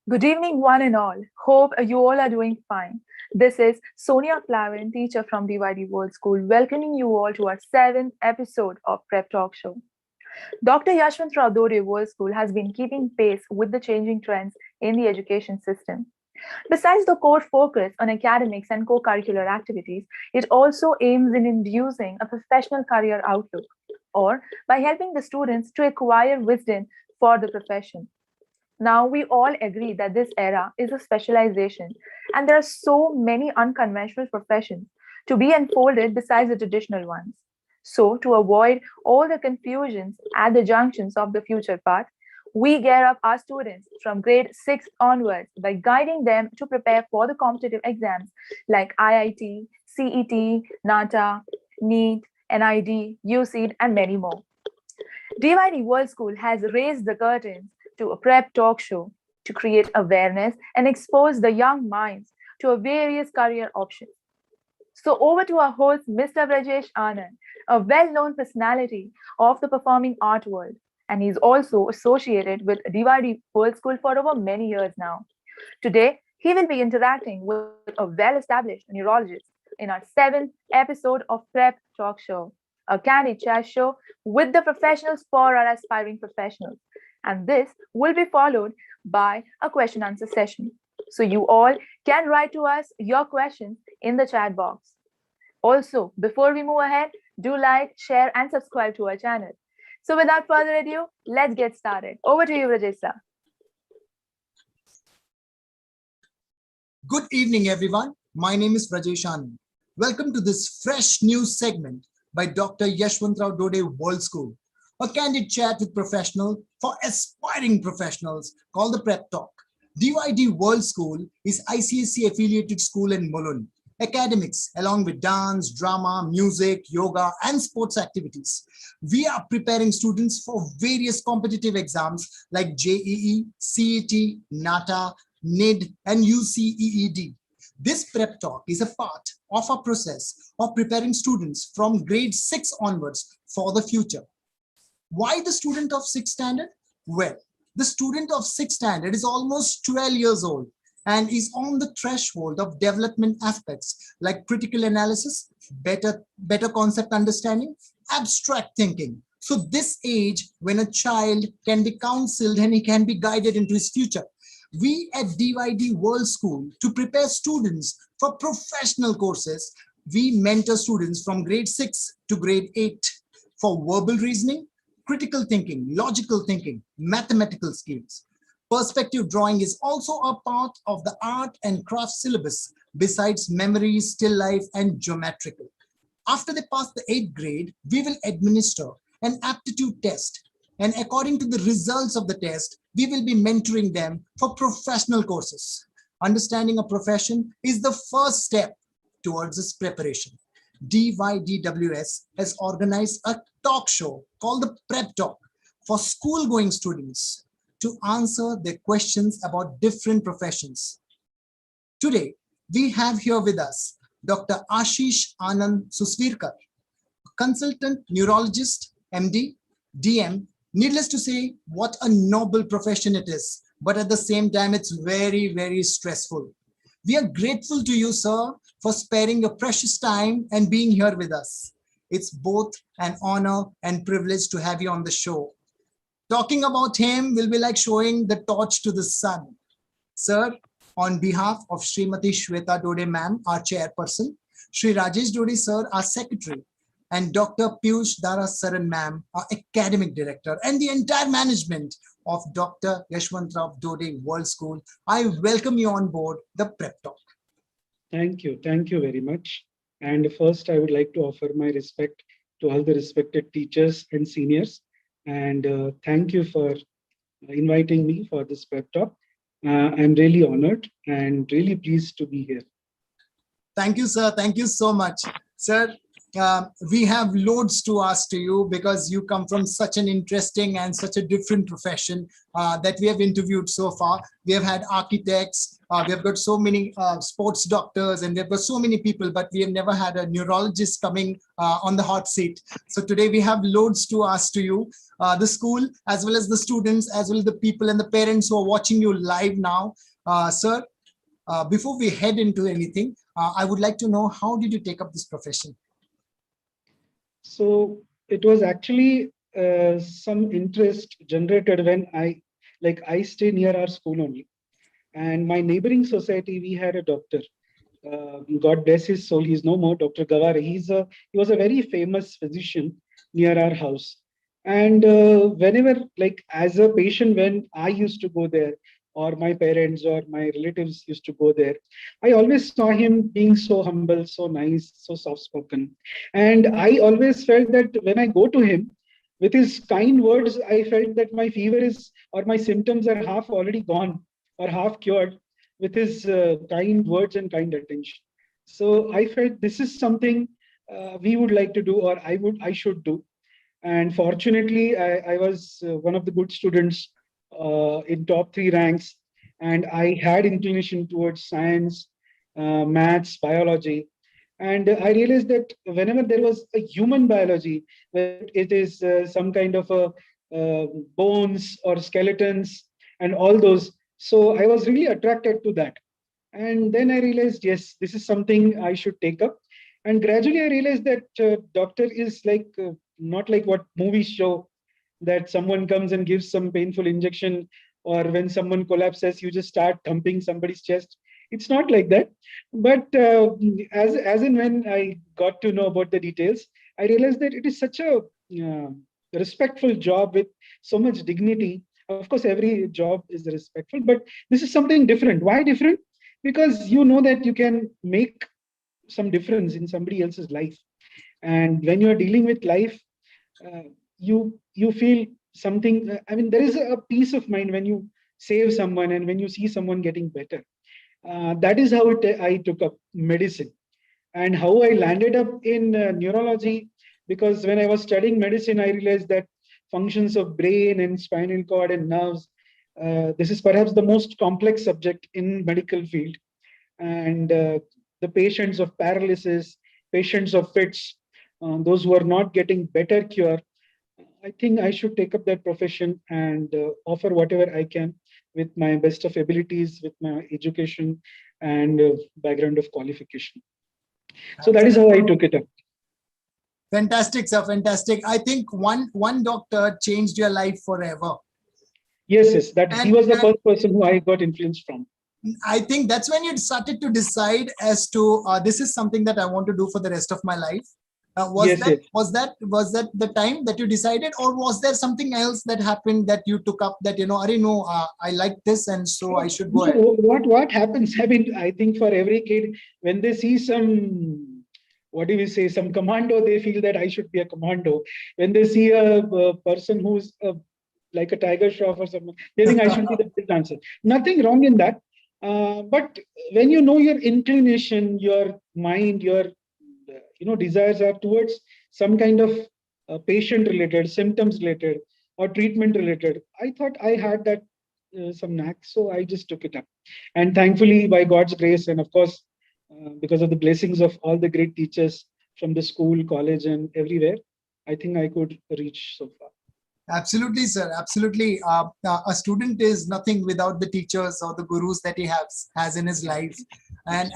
Good evening, one and all. Hope you all are doing fine. This is Sonia Plavin, teacher from DYD World School, welcoming you all to our seventh episode of Prep Talk Show. Dr. Yashwantrao Dode World School has been keeping pace with the changing trends in the education system. Besides the core focus on academics and co-curricular activities, it also aims in inducing a professional career outlook, or by helping the students to acquire wisdom for the profession. Now, we all agree that this era is a specialization, and there are so many unconventional professions to be unfolded besides the traditional ones. So, to avoid all the confusions at the junctions of the future path, we gear up our students from grade 6 onwards by guiding them to prepare for the competitive exams like IIT, CET, NATA, NEET, NID, UCEED, and many more. DYD World School has raised the curtains to a prep talk show to create awareness and expose the young minds to a various career options. So over to our host, Mr. Brajesh Anand, a well-known personality of the performing art world. And he's also associated with DYD World School for over many years now. Today, he will be interacting with a well-established neurologist in our seventh episode of Prep Talk Show, a candid chat show with the professionals for our aspiring professionals. And this will be followed by a question answer session. So you all can write to us your questions in the chat box. Also, before we move ahead, do like, share, and subscribe to our channel. So without further ado, let's get started. Over to you, Rajesh sir. Good evening, everyone. My name is Brajesh Anand. Welcome to this fresh news segment by Dr. Yashwantrao Dode World School, a candid chat with professionals for aspiring professionals called the Prep Talk. DYD World School is ICSC affiliated school in Mulund. Academics, along with dance, drama, music, yoga, and sports activities. We are preparing students for various competitive exams like JEE, CET, NATA, NID, and UCEED. This prep talk is a part of our process of preparing students from grade 6 onwards for the future. Why the student of 6th standard? Well, the student of 6th standard is almost 12 years old and is on the threshold of development aspects like critical analysis, better concept understanding, abstract thinking. So this age when a child can be counseled and he can be guided into his future. We at DYD World School, to prepare students for professional courses, we mentor students from grade 6 to grade 8 for verbal reasoning, critical thinking, logical thinking, mathematical skills. Perspective drawing is also a part of the art and craft syllabus besides memory, still life, and geometrical. After they pass the 8th grade, we will administer an aptitude test. And according to the results of the test, we will be mentoring them for professional courses. Understanding a profession is the first step towards this preparation. DYDWS has organized a talk show called the Prep Talk for school-going students to answer their questions about different professions. Today, we have here with us Dr. Ashish Susvirkar, consultant neurologist, MD, DM. Needless to say, what a noble profession it is, but at the same time, it's very, very stressful. We are grateful to you, sir, for sparing your precious time and being here with us. It's both an honor and privilege to have you on the show. Talking about him will be like showing the torch to the sun. Sir, on behalf of Srimati Shweta Dode ma'am, our chairperson, Shri Rajesh Dode sir, our secretary, and Dr. Piyush Darasaran ma'am, our academic director, and the entire management of Dr. Yashwantrao Dode World School, I welcome you on board the Prep Talk. Thank you. Thank you very much. And first, I would like to offer my respect to all the respected teachers and seniors. And thank you for inviting me for this prep talk. I'm really honored and really pleased to be here. Thank you, sir. Thank you so much. Sir, we have loads to ask to you because you come from such an interesting and such a different profession that we have interviewed so far. We have had architects, we have got so many sports doctors, and we have got so many people, but we have never had a neurologist coming on the hot seat. So today we have loads to ask to you, the school, as well as the students, as well as the people and the parents who are watching you live now. Sir, before we head into anything, I would like to know, how did you take up this profession? So it was actually some interest generated when I stay near our school only. And my neighboring society, we had a doctor. God bless his soul, he's no more, Dr. Gaware. He was a very famous physician near our house. And whenever, like as a patient, when I used to go there, or my parents or my relatives used to go there, I always saw him being so humble, so nice, so soft spoken. And I always felt that when I go to him, with his kind words, I felt that my fever is, or my symptoms are half already gone or half cured with his kind words and kind attention. So I felt this is something we would like to do, or I should do. And fortunately, I was one of the good students in top 3 ranks, and I had inclination towards science, maths, biology. And I realized that whenever there was a human biology, whether it is some kind of a bones or skeletons and all those, so I was really attracted to that. And then I realized, yes, this is something I should take up. And gradually I realized that doctor is like not like what movies show, that someone comes and gives some painful injection, or when someone collapses, you just start thumping somebody's chest. It's not like that. But as and when I got to know about the details, I realized that it is such a respectful job with so much dignity. Of course, every job is respectful, but this is something different. Why different? Because you know that you can make some difference in somebody else's life. And when you're dealing with life, uh, you feel something. I mean, there is a peace of mind when you save someone and when you see someone getting better. That is how I took up medicine, and how I landed up in neurology. Because when I was studying medicine, I realized that functions of brain and spinal cord and nerves. This is perhaps the most complex subject in medical field, and the patients of paralysis, patients of fits, those who are not getting better cure. I think I should take up that profession and offer whatever I can with my best of abilities, with my education and background of qualification. So that is how I took it up. Fantastic, sir. Fantastic. I think one doctor changed your life forever. Yes. He was the first person who I got influence from. I think that's when you started to decide as to this is something that I want to do for the rest of my life. Was that the time that you decided, or was there something else that happened that you took up that I like this and so I should go ahead? What happens? I mean, I think for every kid, when they see some, what do we say, some commando, they feel that I should be a commando. When they see a person who's like a tiger shroff or someone, they think I should be the best dancer. Nothing wrong in that. But when you know your inclination, your mind, your desires are towards some kind of patient related, symptoms related, or treatment related, I thought I had that some knack, so I just took it up. And thankfully, by God's grace, and of course, because of the blessings of all the great teachers from the school, college, and everywhere, I think I could reach so far. Absolutely, sir. Absolutely. A student is nothing without the teachers or the gurus that he has in his life, and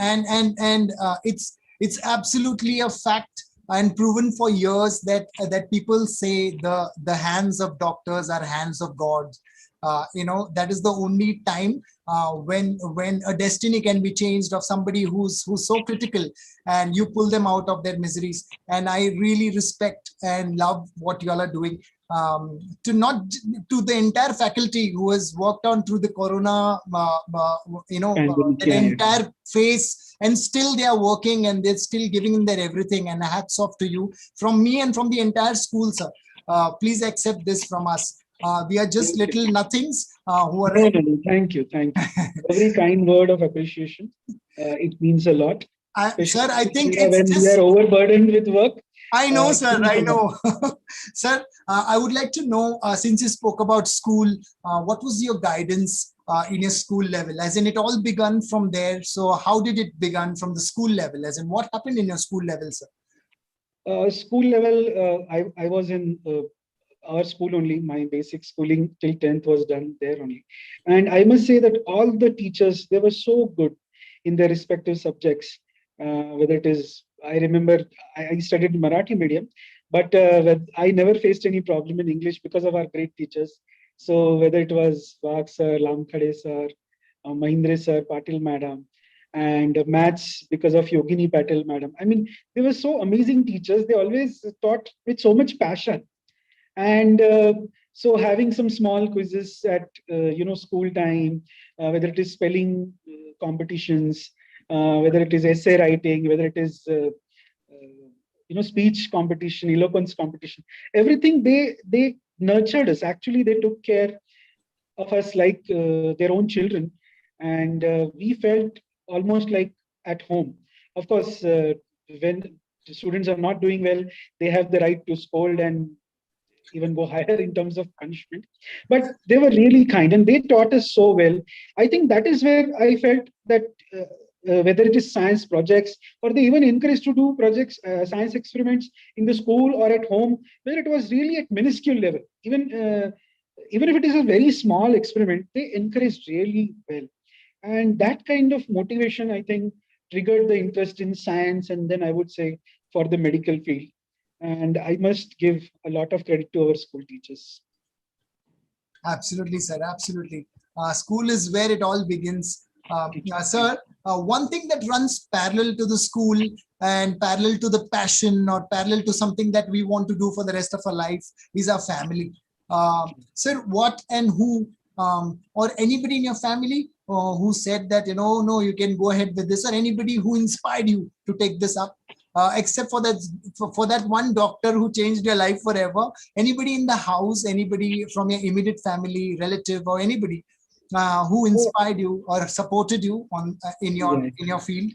it's absolutely a fact and proven for years that people say the hands of doctors are hands of God. That is the only time when a destiny can be changed of somebody who's so critical, and you pull them out of their miseries. And I really respect and love what you all are doing. To the entire faculty who has worked on through the corona, the entire phase, and still they are working and they're still giving in their everything. And hats off to you from me and from the entire school, sir. Please accept this from us. We are just little nothings who are. No. Thank you. Every kind word of appreciation, it means a lot. Sir, I especially think when it's we are just. overburdened with work. I know, It sir. means I a lot. know. Sir, I would like to know, since you spoke about school, what was your guidance in your school level? As in, it all begun from there. So, how did it begin from the school level? As in, what happened in your school level, sir? School level, I was in our school only. My basic schooling till 10th was done there only. And I must say that all the teachers, they were so good in their respective subjects. Whether it is, I remember I studied Marathi medium, but I never faced any problem in English because of our great teachers. So whether it was Vag sir, Lamkhade sir, Mahindra sir, Patil madam, and maths because of Yogini Patil madam. I mean, they were so amazing teachers. They always taught with so much passion. And so having some small quizzes at school time, whether it is spelling competitions, whether it is essay writing, whether it is speech competition, eloquence competition, everything they nurtured us. Actually, they took care of us like their own children, and we felt almost like at home. Of course, when the students are not doing well, they have the right to scold and even go higher in terms of punishment. But they were really kind and they taught us so well. I think that is where I felt that whether it is science projects or they even encouraged to do projects, science experiments in the school or at home, where it was really at minuscule level. Even if it is a very small experiment, they encouraged really well. And that kind of motivation, I think, triggered the interest in science and then I would say for the medical field. And I must give a lot of credit to our school teachers. Absolutely, sir. Absolutely. School is where it all begins. Sir, one thing that runs parallel to the school and parallel to the passion or parallel to something that we want to do for the rest of our life is our family. Sir, what and who or anybody in your family who said that, no, you can go ahead with this, or anybody who inspired you to take this up? Except for that, for that one doctor who changed your life forever. Anybody in the house, anybody from your immediate family, relative, or anybody who So, inspired you or supported you on yeah. in your field?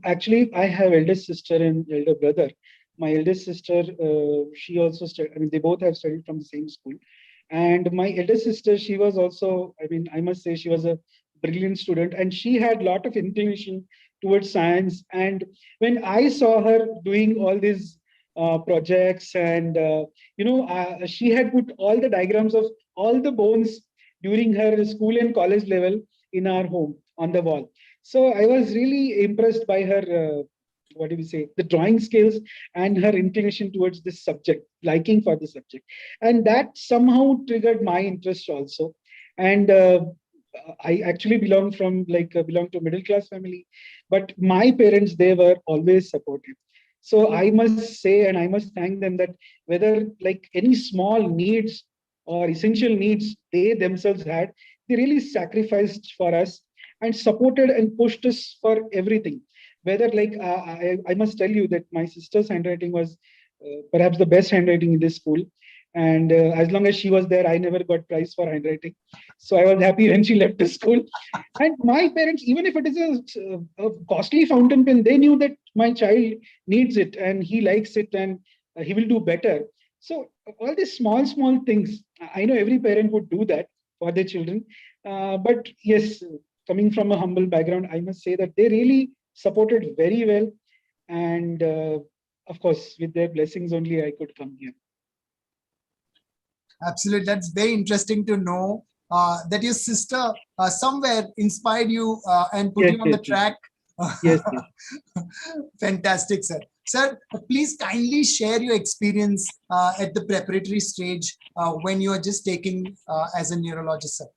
Actually, I have eldest sister and elder brother. My eldest sister, she also studied. I mean, they both have studied from the same school. And my eldest sister, she was also. I mean, I must say, she was a brilliant student, and she had a lot of inclination towards science. And when I saw her doing all these projects, and she had put all the diagrams of all the bones during her school and college level in our home on the wall. So I was really impressed by her, what do we say, the drawing skills and her inclination towards this subject, liking for the subject. And that somehow triggered my interest also. And I actually belong to a middle class family, but my parents, they were always supportive. So I must say, and I must thank them that whether like any small needs or essential needs they themselves had, they really sacrificed for us and supported and pushed us for everything. Whether I must tell you that my sister's handwriting was perhaps the best handwriting in this school. And as long as she was there, I never got prize for handwriting. So I was happy when she left the school. And my parents, even if it is a costly fountain pen, they knew that my child needs it and he likes it and he will do better. So all these small, small things, I know every parent would do that for their children. But yes, coming from a humble background, I must say that they really supported very well. And of course, with their blessings only, I could come here. Absolutely. That's very interesting to know that your sister somewhere inspired you and put Yes, you on yes, the yes, track. yes, yes. Fantastic, sir. Sir, please kindly share your experience at the preparatory stage when you are just taking as a neurologist, sir.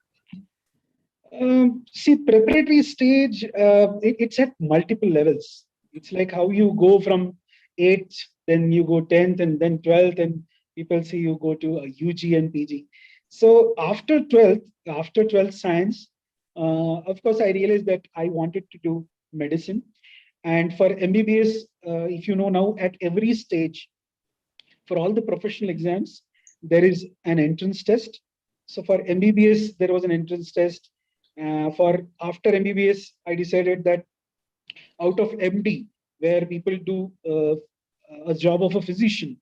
See, preparatory stage, it's at multiple levels. It's like how you go from 8th, then you go 10th, and then 12th, and people say you go to a UG and PG. So after 12th science, of course, I realized that I wanted to do medicine. And for MBBS, if you know now, at every stage, for all the professional exams, there is an entrance test. So for MBBS, there was an entrance test. For after MBBS, I decided that out of MD, where people do a job of a physician,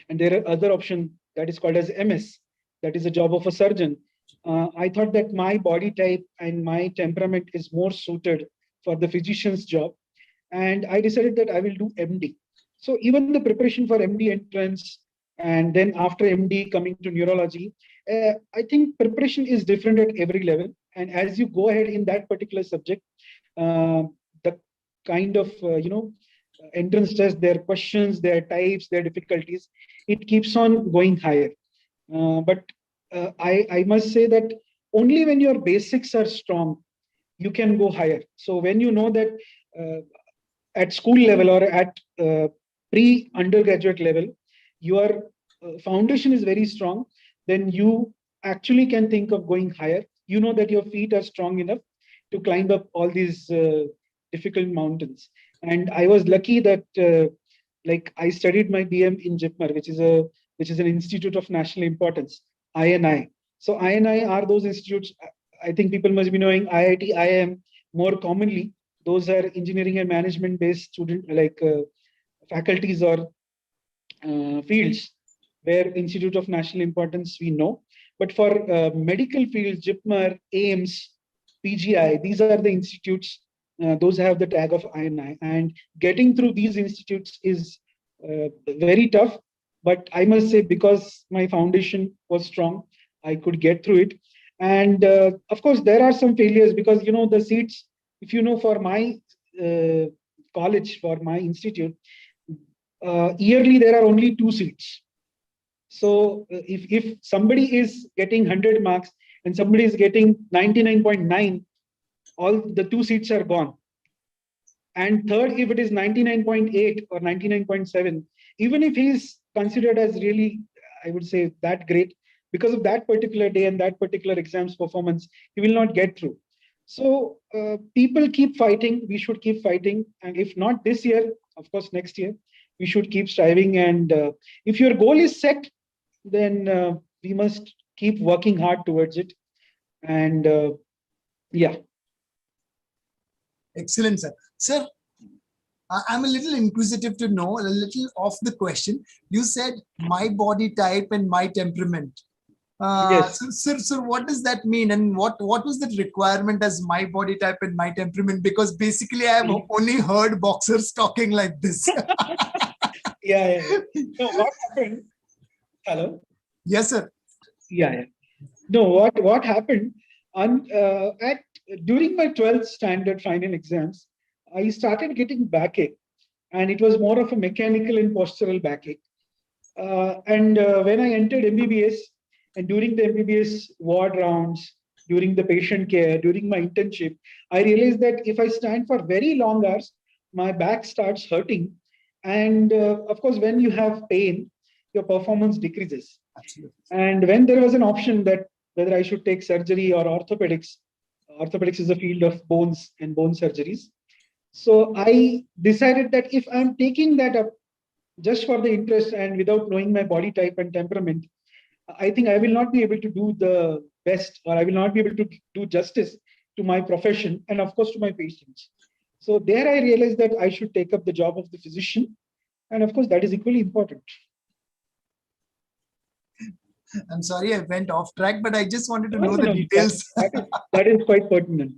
and there are other options that is called as MS, that is a job of a surgeon. I thought that my body type and my temperament is more suited for the physician's job, and I decided that I will do MD. So even the preparation for MD entrance, and then after MD coming to neurology, I think preparation is different at every level. And as you go ahead in that particular subject, uh, the kind of entrance test, their questions, their types, their difficulties, it keeps on going higher. But I must say that only when your basics are strong, you can go higher. So when you know that uh, at school level or at pre-undergraduate level, your foundation is very strong, then you actually can think of going higher. You know that your feet are strong enough to climb up all these difficult mountains. And I was lucky that like I studied my BM in JIPMER, which is an institute of national importance, INI. So INI are those institutes. I think people must be knowing IIT, IIM more commonly. Those are engineering and management based student like faculties or fields where institute of national importance we know. But for medical fields, JIPMER, AIMS, PGI, these are the institutes. Those have the tag of INI, and getting through these institutes is very tough. But I must say, because my foundation was strong, I could get through it. And of course, there are some failures because the seats. If you know, for my uh, college, for my institute, yearly there are only 2 seats. So if somebody is getting 100 marks and somebody is getting 99.9, all the 2 seats are gone. And third, if it is 99.8 or 99.7, even if he is considered as really, I would say, that great, because of that particular day and that particular exam's performance, he will not get through. So people keep fighting. We should keep fighting. And if not this year, of course, next year, we should keep striving. And if your goal is set, then we must keep working hard towards it. And yeah. Excellent, sir. Sir, I'm a little inquisitive to know, a little off the question. You said my body type and my temperament. Yes. Sir, what does that mean? And what was the requirement as my body type and my temperament? Because basically I have only heard boxers talking like this. Yeah. No, what happened? Hello. Yes, sir. Yeah. No, what happened on at during my 12th standard final exams, I started getting backache, and it was more of a mechanical and postural backache. And when I entered MBBS, and during the MBBS ward rounds, during the patient care, during my internship, I realized that if I stand for very long hours, my back starts hurting. And of course, when you have pain, your performance decreases. Absolutely. And when there was an option that whether I should take surgery or orthopedics, orthopedics is a field of bones and bone surgeries. So I decided that if I'm taking that up just for the interest and without knowing my body type and temperament, I think I will not be able to do the best, or I will not be able to do justice to my profession and, of course, to my patients. So there I realized that I should take up the job of the physician. And of course, that is equally important. I'm sorry I went off track, but I just wanted to No, know no, the no, details. that is quite pertinent.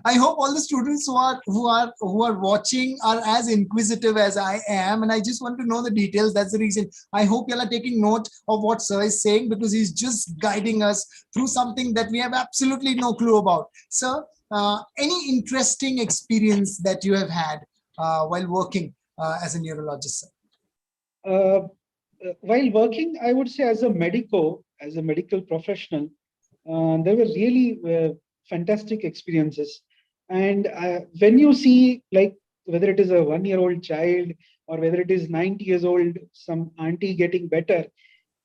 I hope all the students who are watching are as inquisitive as I am, and I just want to know the details. That's the reason. I hope you all are taking note of what sir is saying, because he's just guiding us through something that we have absolutely no clue about. Sir, any interesting experience that you have had while working as a neurologist, sir? While working, I would say as a medical professional, there were really fantastic experiences. And when you see, like, whether it is a 1-year-old child or whether it is 90 years old, some auntie getting better,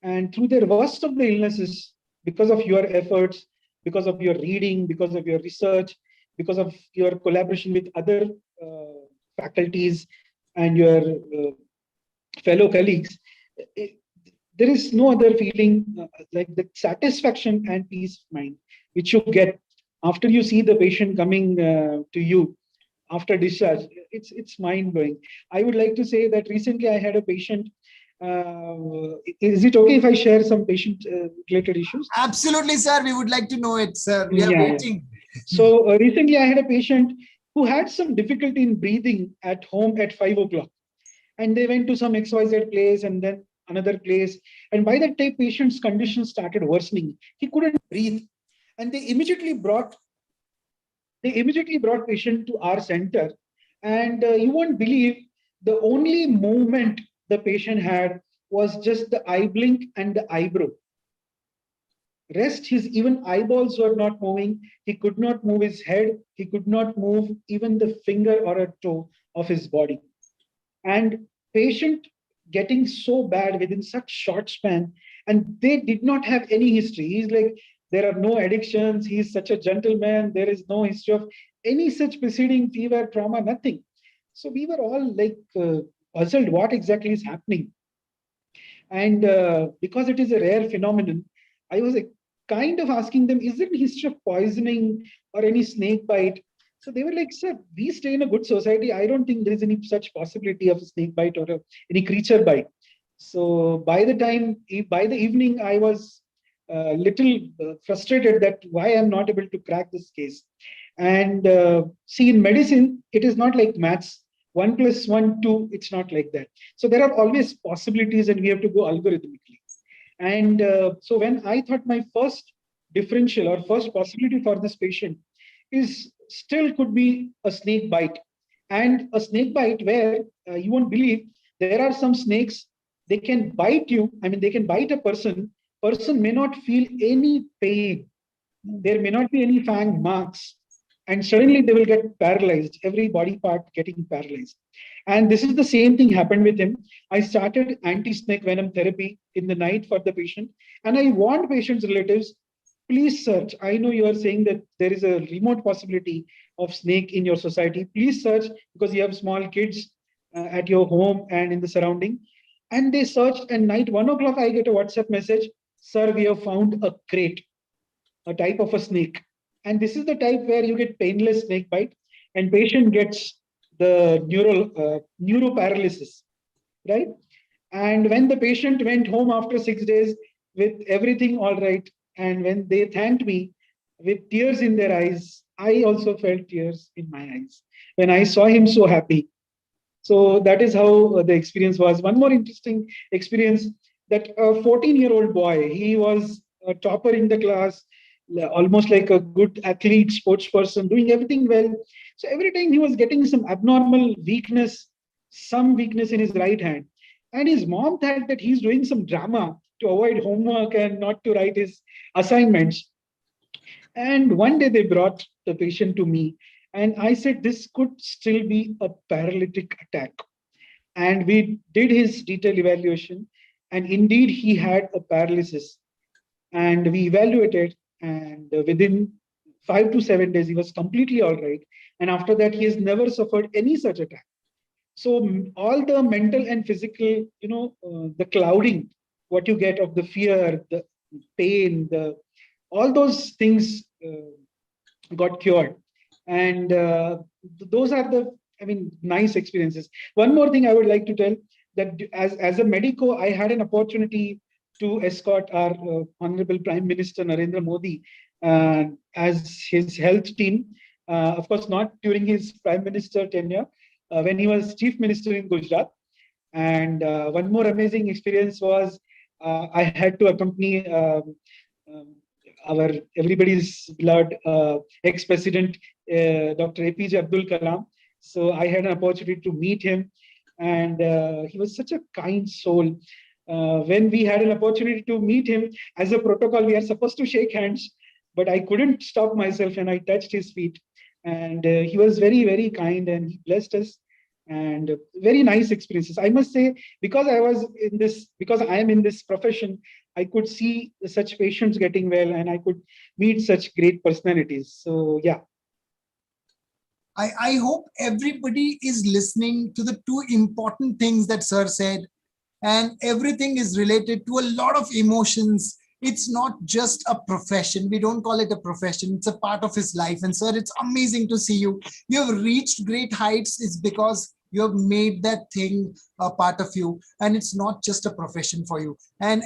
and through the worst of the illnesses, because of your efforts, because of your reading, because of your research, because of your collaboration with other faculties and your fellow colleagues, it, there is no other feeling like the satisfaction and peace of mind which you get after you see the patient coming to you after discharge. It's mind blowing. I would like to say that recently I had a patient. Is it okay if I share some patient related issues? Absolutely, sir. We would like to know it, sir. We are Yeah, yeah. waiting. So recently I had a patient who had some difficulty in breathing at home at 5 o'clock, and they went to some XYZ place and then another place. And by that time, patient's condition started worsening. He couldn't breathe, and they immediately brought patient to our center. And you won't believe, the only movement the patient had was just the eye blink and the eyebrow. Rest, his even eyeballs were not moving. He could not move his head. He could not move even the finger or a toe of his body. And patient getting so bad within such short span, and they did not have any history. He's like, there are no addictions. He's such a gentleman. There is no history of any such preceding fever, trauma, nothing. So we were all like puzzled what exactly is happening. And because it is a rare phenomenon, I was kind of asking them, is there any history of poisoning or any snake bite? So they were like, sir, we stay in a good society. I don't think there is any such possibility of a snake bite or any creature bite. So by the evening, I was a little frustrated that why I'm not able to crack this case. And see, in medicine, it is not like maths. 1 + 1, 2, it's not like that. So there are always possibilities and we have to go algorithmically. And so when I thought my first differential or first possibility for this patient is still could be a snake bite. And a snake bite where you won't believe, there are some snakes, they can bite you. I mean, they can bite a person may not feel any pain. There may not be any fang marks, and suddenly they will get paralyzed, every body part getting paralyzed. And this is the same thing happened with him. I started anti-snake venom therapy in the night for the patient, and I warned patients' relatives, please search. I know you are saying that there is a remote possibility of snake in your society. Please search, because you have small kids at your home and in the surrounding. And they searched, and night 1 o'clock, I get a WhatsApp message, sir, we have found a crate, a type of a snake. And this is the type where you get painless snake bite, and patient gets the neuroparalysis, right? And when the patient went home after 6 days with everything all right, and when they thanked me with tears in their eyes, I also felt tears in my eyes when I saw him so happy. So that is how the experience was. One more interesting experience, that a 14-year-old boy, he was a topper in the class, almost like a good athlete, sports person, doing everything well. So every time he was getting some abnormal weakness, some weakness in his right hand. And his mom thought that he's doing some drama to avoid homework and not to write his assignments. And one day they brought the patient to me, and I said, this could still be a paralytic attack. And we did his detailed evaluation, and indeed he had a paralysis. And we evaluated, and within 5 to 7 days, he was completely all right. And after that, he has never suffered any such attack. So all the mental and physical, the clouding, what you get of the fear, the pain, all those things got cured. And those are nice experiences. One more thing I would like to tell, that as a medico, I had an opportunity to escort our Honorable Prime Minister Narendra Modi as his health team. Of course, not during his Prime Minister tenure, when he was Chief Minister in Gujrat. And one more amazing experience was I had to accompany our everybody's beloved ex-president, Dr. APJ Abdul Kalam. So I had an opportunity to meet him, and he was such a kind soul. When we had an opportunity to meet him, as a protocol, we are supposed to shake hands, but I couldn't stop myself and I touched his feet. And he was very, very kind, and he blessed us. And very nice experiences. I must say, because I am in this profession, I could see such patients getting well, and I could meet such great personalities. So yeah. I hope everybody is listening to the two important things that sir said, and everything is related to a lot of emotions it's not just a profession. We don't call it a profession. It's a part of his life. And sir, it's amazing to see you. You have reached great heights. It's because you have made that thing a part of you, and it's not just a profession for you. And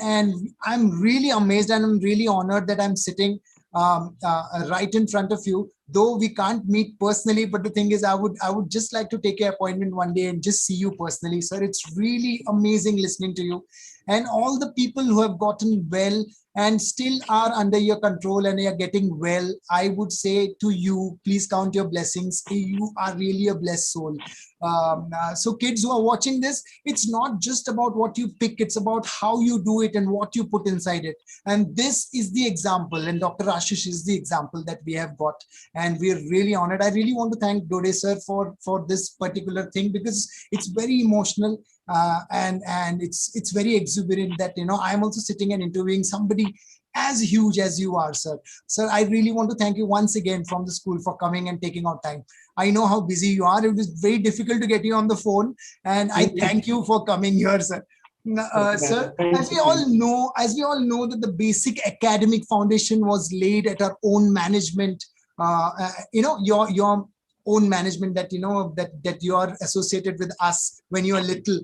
I'm really amazed, and I'm really honored that I'm sitting right in front of you, though we can't meet personally. But the thing is, I would just like to take an appointment one day and just see you personally, sir. It's really amazing listening to you, and all the people who have gotten well and still are under your control and are getting well. I would say to you, please count your blessings. You are really a blessed soul. So kids who are watching this, it's not just about what you pick, it's about how you do it and what you put inside it. And this is the example, and Dr. Ashish is the example that we have got, and we're really honored. I really want to thank Dode sir for this particular thing, because it's very emotional, and it's very exuberant that I'm also sitting and interviewing somebody as huge as you are, sir. Sir, I really want to thank you once again from the school for coming and taking out time. I know how busy you are. It was very difficult to get you on the phone, and I thank you for coming here, sir. Sir, as we all know that the basic academic foundation was laid at our own management. Your own management, that that you are associated with us when you are little,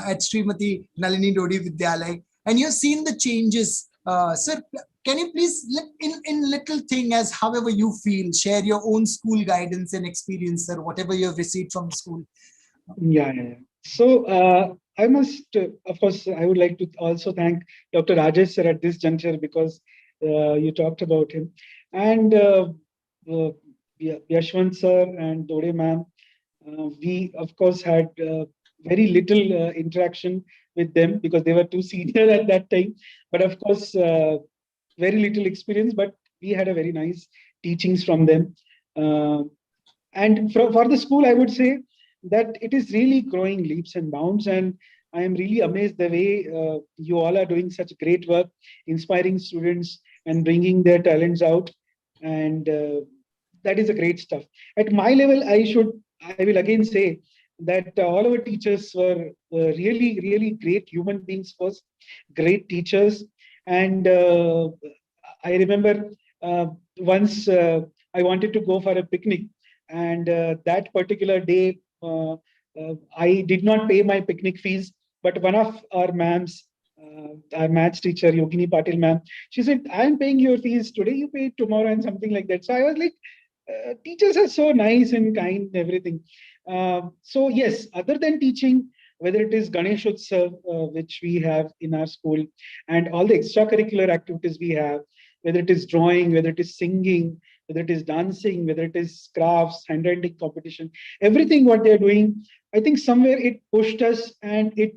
at Srimati Nalini Dode Vidyalaya, and you've seen the changes. Sir, can you please, in little thing, as however you feel, share your own school guidance and experience, sir, whatever you have received from the school? Yeah. So I must, of course, I would like to also thank Dr. Rajesh sir at this juncture, because you talked about him. And Yashwant sir and Dode ma'am, we of course had very little interaction with them because they were too senior at that time. But of course, very little experience, but we had a very nice teachings from them. And for the school, I would say that it is really growing leaps and bounds. And I am really amazed the way you all are doing such great work, inspiring students and bringing their talents out. And that is a great stuff. At my level, I will again say that all our teachers were really, really great human beings first, great teachers. And I remember once I wanted to go for a picnic, and that particular day, I did not pay my picnic fees, but one of our ma'ams, our maths teacher, Yogini Patil ma'am, she said, I'm paying your fees today, you pay it tomorrow, and something like that. So I was like, teachers are so nice and kind and everything. So yes, other than teaching, whether it is Ganesh Utsav, which we have in our school, and all the extracurricular activities we have, whether it is drawing, whether it is singing, whether it is dancing, whether it is crafts, handwriting competition, everything what they're doing, I think somewhere it pushed us, and it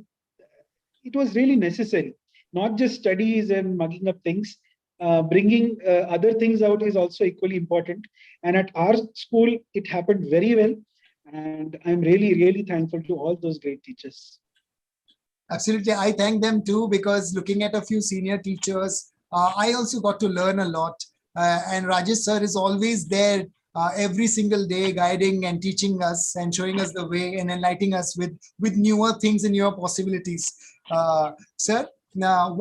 was really necessary. Not just studies and mugging up things, bringing other things out is also equally important. And at our school, it happened very well. And I'm really, really thankful to all those great teachers. Absolutely. I thank them too, because looking at a few senior teachers, I also got to learn a lot. And Rajesh sir is always there every single day, guiding and teaching us and showing us the way and enlightening us with newer things and newer possibilities. Sir, now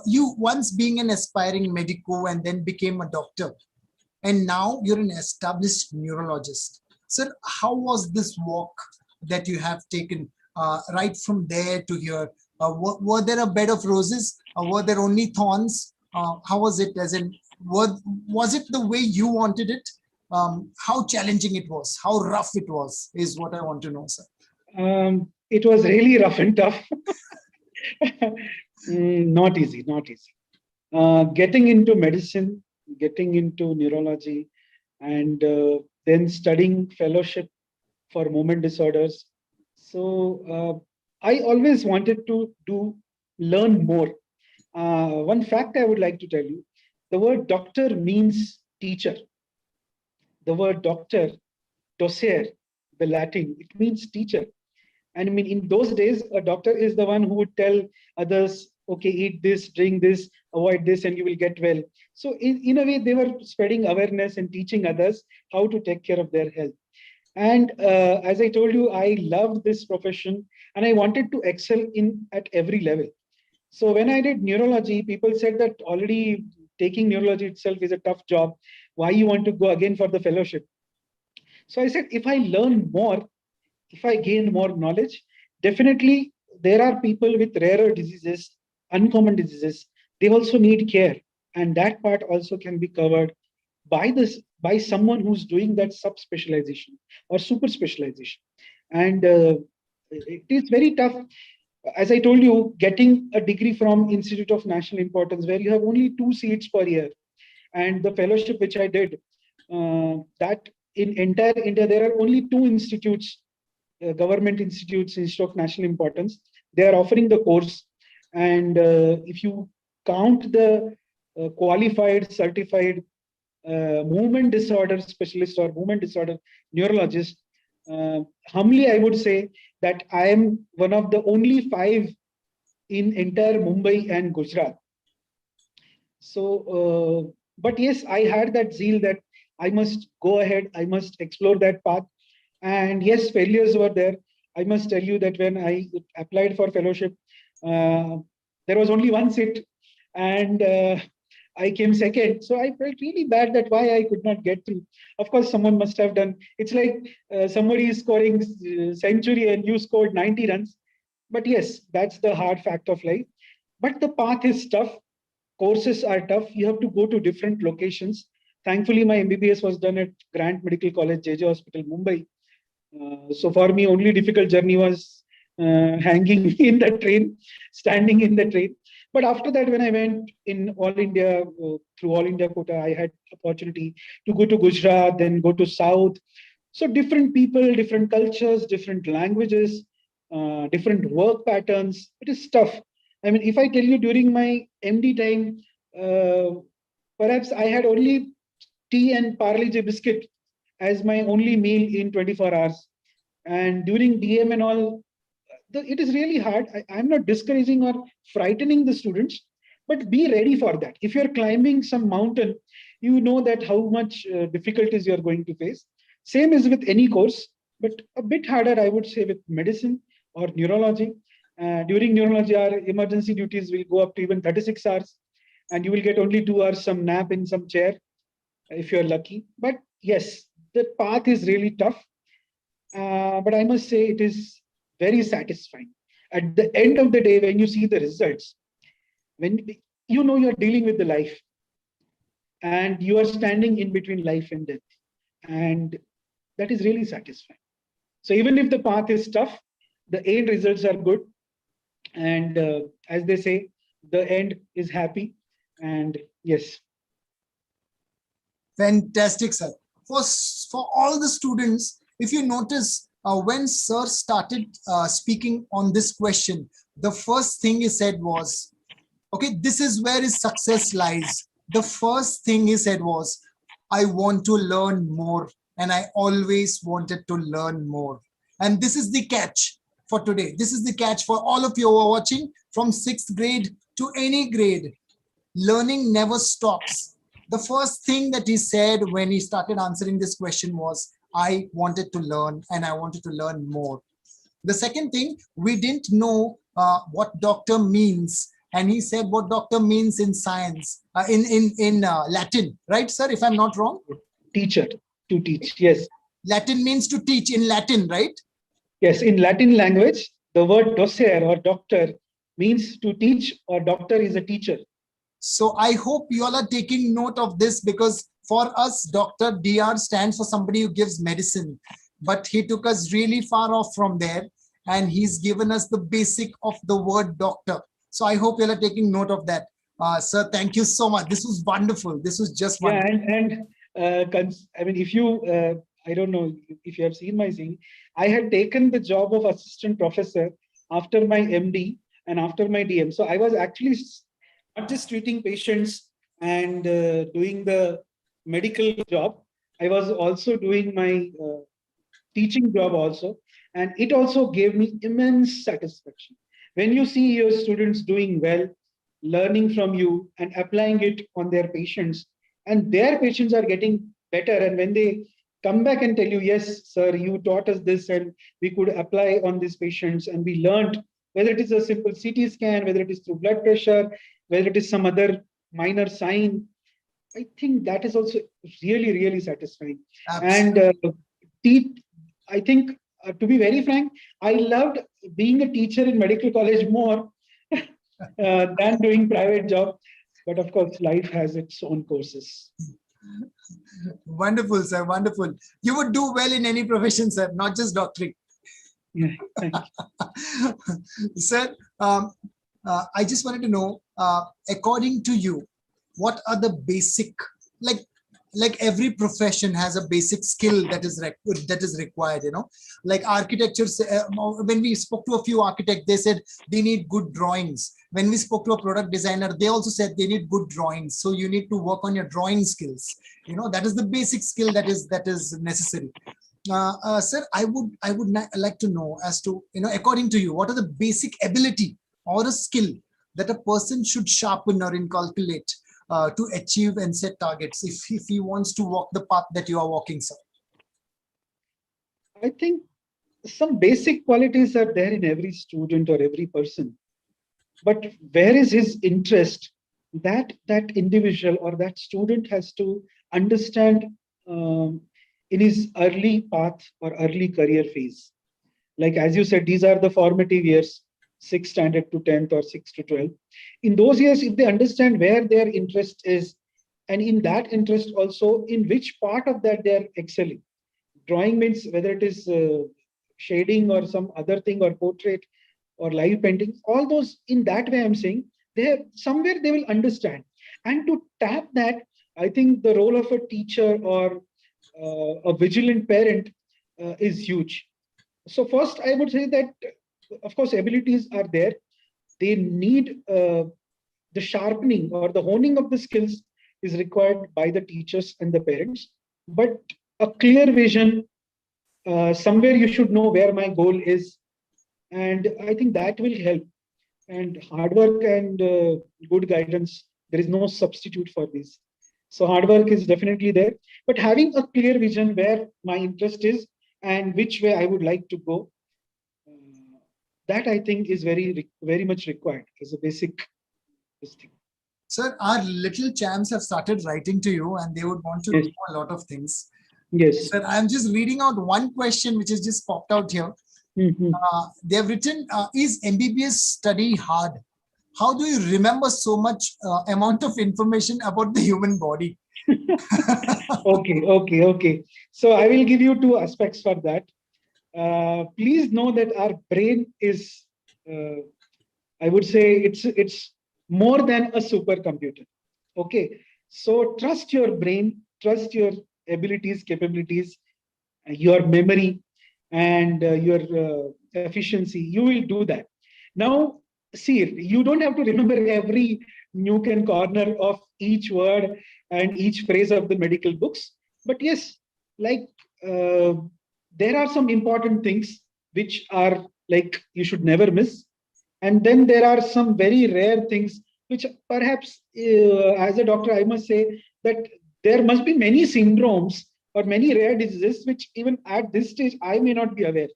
you once being an aspiring medico and then became a doctor, and now you're an established neurologist. Sir, how was this walk that you have taken right from there to here? Were there a bed of roses? Were there only thorns? How was it? As in, was it the way you wanted it? How challenging it was? How rough it was? Is what I want to know, sir. It was really rough and tough. Not easy, not easy. Getting into medicine, getting into neurology, and then studying fellowship for movement disorders. So I always wanted to learn more. One fact I would like to tell you: the word doctor means teacher. The word doctor, docere, the Latin, it means teacher. And I mean, in those days, a doctor is the one who would tell others, okay, eat this, drink this, avoid this, and you will get well. So in a way, they were spreading awareness and teaching others how to take care of their health. And as I told you, I loved this profession and I wanted to excel in at every level. So when I did neurology, people said that already taking neurology itself is a tough job. Why you want to go again for the fellowship? So I said, if I learn more, if I gain more knowledge, definitely there are people with rarer diseases, uncommon diseases. They also need care, and that part also can be covered by someone who's doing that subspecialization or super specialization. And it is very tough. As I told you, getting a degree from Institute of National Importance, where you have only 2 seats per year, and the fellowship which I did, that in entire India there are only 2 institutes, government institutes, Institute of National Importance. They are offering the course, and if you count the qualified, certified movement disorder specialist or movement disorder neurologist, humbly I would say that I am one of the only 5 in entire Mumbai and Gujrat. So, but yes, I had that zeal that I must go ahead, I must explore that path. And yes, failures were there. I must tell you that when I applied for fellowship, uh, there was only 1 seat, and I came second. So I felt really bad that why I could not get through. Of course, someone must have done. It's like somebody is scoring century and you scored 90 runs. But yes, that's the hard fact of life. But the path is tough. Courses are tough. You have to go to different locations. Thankfully, my MBBS was done at Grant Medical College, JJ Hospital, Mumbai. So for me, only difficult journey was hanging in the train, standing in the train. But after that, when I went in All India, through All India quota, I had opportunity to go to Gujrat, then go to South. So different people, different cultures, different languages, different work patterns. It is tough. I mean, if I tell you during my MD time, uh, perhaps I had only tea and Parle J biscuit as my only meal in 24 hours. And during DM and all, it is really hard. I'm not discouraging or frightening the students, but be ready for that. If you're climbing some mountain, you know that how much difficulties you're going to face. Same is with any course, but a bit harder, I would say, with medicine or neurology. During neurology, our emergency duties will go up to even 36 hours, and you will get only 2 hours some nap in some chair if you're lucky. But yes, the path is really tough. But I must say it is very satisfying. At the end of the day, when you see the results, when you know you're dealing with the life and you are standing in between life and death, and that is really satisfying. So even if the path is tough, the end results are good. And as they say, the end is happy. And yes. Fantastic, sir. For all the students, if you notice, when sir started speaking on this question, the first thing he said was, okay, this is where his success lies. The first thing he said was, I want to learn more, and I always wanted to learn more. And this is the catch for today. This is the catch for all of you who are watching from 6th grade to any grade. Learning never stops. The first thing that he said when he started answering this question was, I wanted to learn and I wanted to learn more. The second thing, we didn't know what doctor means. And he said what doctor means in science, in Latin, right, sir, if I'm not wrong? Teacher, to teach, yes. Latin means to teach in Latin, right? Yes, in Latin language, the word docere or doctor means to teach, or doctor is a teacher. So I hope you all are taking note of this, because for us, Dr. DR stands for somebody who gives medicine, but he took us really far off from there, and he's given us the basic of the word doctor. So I hope you all are taking note of that. Sir, thank you so much. This was wonderful. This was just wonderful. Yeah, I mean, if you, I don't know if you have seen my CV, I had taken the job of assistant professor after my MD and after my DM. So I was actually not just treating patients and doing the medical job. I was also doing my teaching job also, and it also gave me immense satisfaction. When you see your students doing well, learning from you and applying it on their patients, and their patients are getting better, and when they come back and tell you, yes, sir, you taught us this and we could apply on these patients and we learned whether it is a simple CT scan, whether it is through blood pressure, whether it is some other minor sign. I think that is also really, really satisfying. And Absolutely. I think, to be very frank, I loved being a teacher in medical college more than doing private job. But of course, life has its own courses. Wonderful, sir. Wonderful. You would do well in any profession, sir, not just doctoring. Yeah, thank you. Sir, I just wanted to know, according to you, what are the basic, like every profession has a basic skill that is required, like architecture. When we spoke to a few architects, they said they need good drawings. When we spoke to a product designer, they also said they need good drawings. So you need to work on your drawing skills. That is the basic skill that is necessary. Sir, I would like to know as to, according to you, what are the basic ability or a skill that a person should sharpen or inculcate to achieve and set targets if he wants to walk the path that you are walking, sir? I think some basic qualities are there in every student or every person. But where is his interest? That individual or that student has to understand in his early path or early career phase. Like as you said, these are the formative years, 6th standard to 10th or 6 to 12. In those years, if they understand where their interest is, and in that interest also, in which part of that they are excelling. Drawing means whether it is shading or some other thing or portrait or live painting, all those in that way I'm saying, somewhere they will understand. And to tap that, I think the role of a teacher or a vigilant parent is huge. So first, I would say that, of course, abilities are there. They need the sharpening or the honing of the skills is required by the teachers and the parents. But a clear vision, somewhere you should know where my goal is. And I think that will help. And hard work and good guidance, there is no substitute for this. So hard work is definitely there. But having a clear vision where my interest is and which way I would like to go, that I think is very much required as a basic thing. Sir, our little champs have started writing to you and they would want to Yes. know a lot of things. Yes. Sir, I'm just reading out one question which has just popped out here. Mhm. They have written, is MBBS study hard? How do you remember so much amount of information about the human body? Okay. So I will give you two aspects for that. Please know that our brain is, I would say, it's more than a supercomputer. Okay, so trust your brain, trust your abilities, capabilities, your memory, and your efficiency. You will do that. Now, see, you don't have to remember every nook and corner of each word and each phrase of the medical books. But yes, like uh, there are some important things which are like you should never miss. And then there are some very rare things which perhaps, as a doctor, I must say that there must be many syndromes or many rare diseases which even at this stage I may not be aware.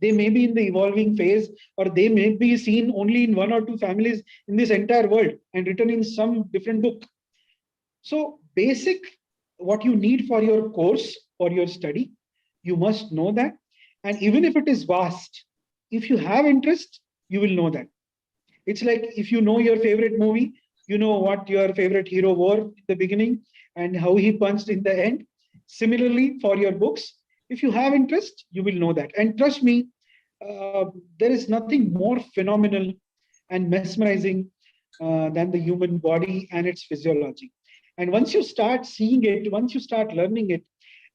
They may be in the evolving phase, or they may be seen only in one or two families in this entire world and written in some different book. So basic, what you need for your course or your study, you must know that. And even if it is vast, if you have interest, you will know that. It's like if you know your favorite movie, you know what your favorite hero wore in the beginning and how he punched in the end. Similarly, for your books, if you have interest, you will know that. And trust me, there is nothing more phenomenal and mesmerizing than the human body and its physiology. And once you start seeing it, once you start learning it,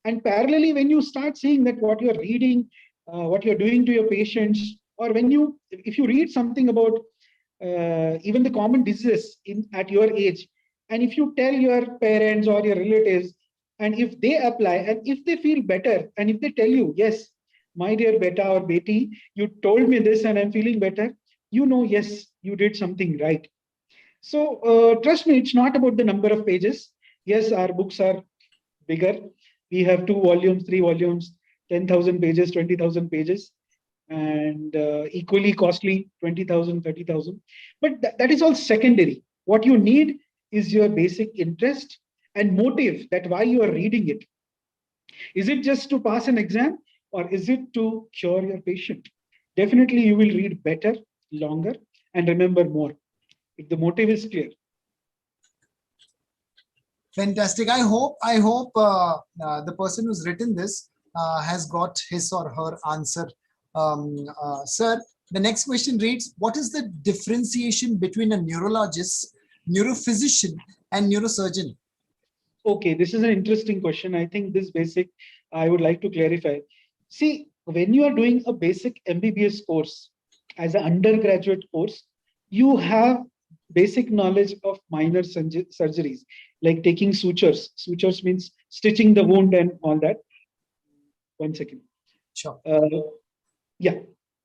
and parallelly, when you start seeing that what you're reading, what you're doing to your patients, or if you read something about even the common diseases at your age, and if you tell your parents or your relatives, and if they apply, and if they feel better, and if they tell you, yes, my dear beta or beti, you told me this and I'm feeling better, you know, yes, you did something right. So trust me, it's not about the number of pages. Yes, our books are bigger. We have 2 volumes, 3 volumes, 10,000 pages, 20,000 pages. and equally costly, 20,000, 30,000. But that is all secondary. What you need is your basic interest and motive, that why you are reading it. Is it just to pass an exam, or is it to cure your patient? Definitely, you will read better, longer, and remember more if the motive is clear. Fantastic. I hope the person who's written this has got his or her answer. Sir, the next question reads, what is the differentiation between a neurologist, neurophysician, and neurosurgeon? Okay, this is an interesting question. I think this basic, I would like to clarify. See, when you are doing a basic MBBS course as an undergraduate course, you have basic knowledge of minor surgeries, like taking sutures. Sutures means stitching the wound and all that. 1 second. Sure. Yeah.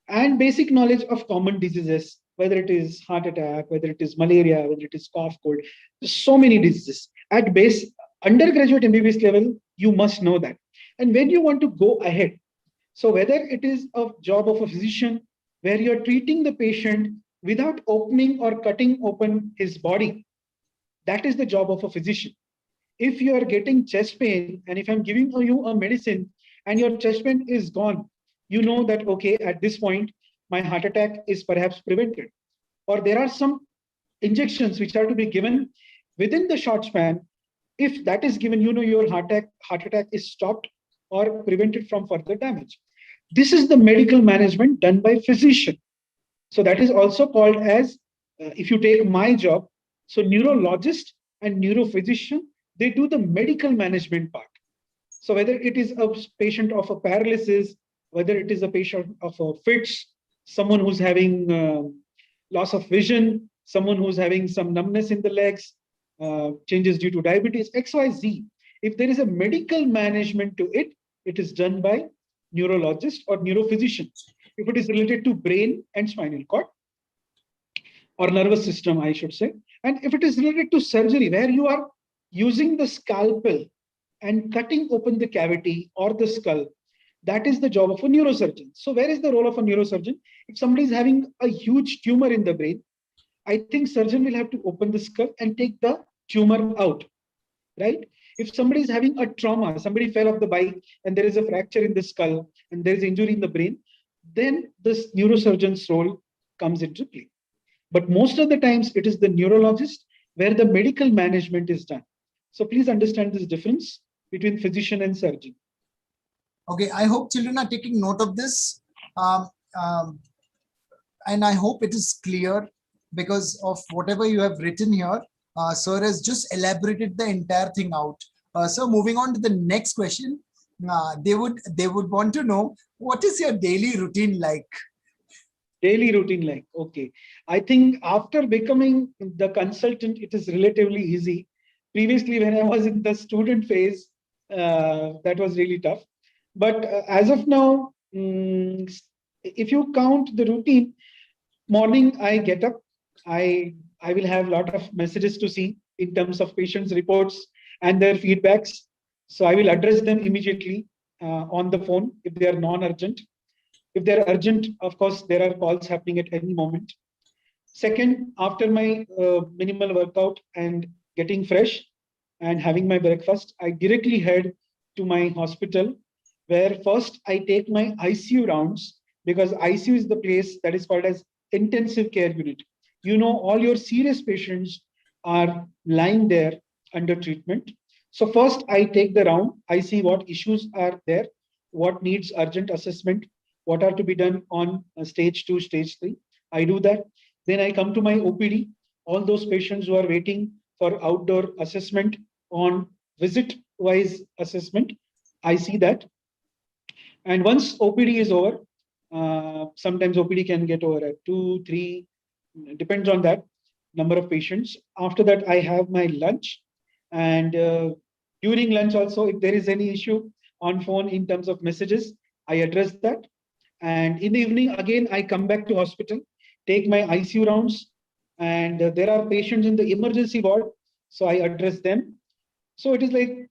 And basic knowledge of common diseases, whether it is heart attack, whether it is malaria, whether it is cough, cold. There's so many diseases. At base, undergraduate MBBS level, you must know that. And when you want to go ahead, so whether it is a job of a physician where you're treating the patient without opening or cutting open his body, that is the job of a physician. If you are getting chest pain, and if I'm giving you a medicine and your chest pain is gone, you know that, okay, at this point, my heart attack is perhaps prevented. Or there are some injections which are to be given within the short span. If that is given, you know your heart attack is stopped or prevented from further damage. This is the medical management done by physician. So that is also called as, if you take my job, so neurologist and neurophysician, they do the medical management part. So whether it is a patient of a paralysis, whether it is a patient of a fits, someone who's having loss of vision, someone who's having some numbness in the legs, changes due to diabetes, XYZ. If there is a medical management to it, it is done by neurologist or neurophysician. If it is related to brain and spinal cord or nervous system, I should say. And if it is related to surgery, where you are using the scalpel and cutting open the cavity or the skull, that is the job of a neurosurgeon. So where is the role of a neurosurgeon? If somebody is having a huge tumor in the brain, I think surgeon will have to open the skull and take the tumor out, right? If somebody is having a trauma, somebody fell off the bike and there is a fracture in the skull and there is injury in the brain, then this neurosurgeon's role comes into play. But most of the times it is the neurologist where the medical management is done. So please understand this difference between physician and surgeon. Okay, I hope children are taking note of this. And I hope it is clear because of whatever you have written here. Sir has just elaborated the entire thing out. So moving on to the next question, they would want to know, what is your daily routine like? Daily routine like, okay. I think after becoming the consultant, it is relatively easy. Previously, when I was in the student phase, that was really tough. But as of now, if you count the routine, morning I get up, I will have a lot of messages to see in terms of patients' reports and their feedbacks. So I will address them immediately on the phone if they are non-urgent. If they're urgent, of course, there are calls happening at any moment. Second, after my minimal workout and getting fresh and having my breakfast, I directly head to my hospital, where first I take my ICU rounds, because ICU is the place that is called as intensive care unit. You know, all your serious patients are lying there under treatment. So first I take the round, I see what issues are there, what needs urgent assessment, what are to be done on stage 2, stage 3. I do that. Then I come to my OPD, all those patients who are waiting for outdoor assessment on visit-wise assessment, I see that. And once OPD is over, sometimes OPD can get over at 2, 3, depends on that number of patients. After that, I have my lunch. And during lunch also, if there is any issue on phone in terms of messages, I address that. And in the evening, again, I come back to hospital, take my ICU rounds, and there are patients in the emergency ward, so I address them. So it is like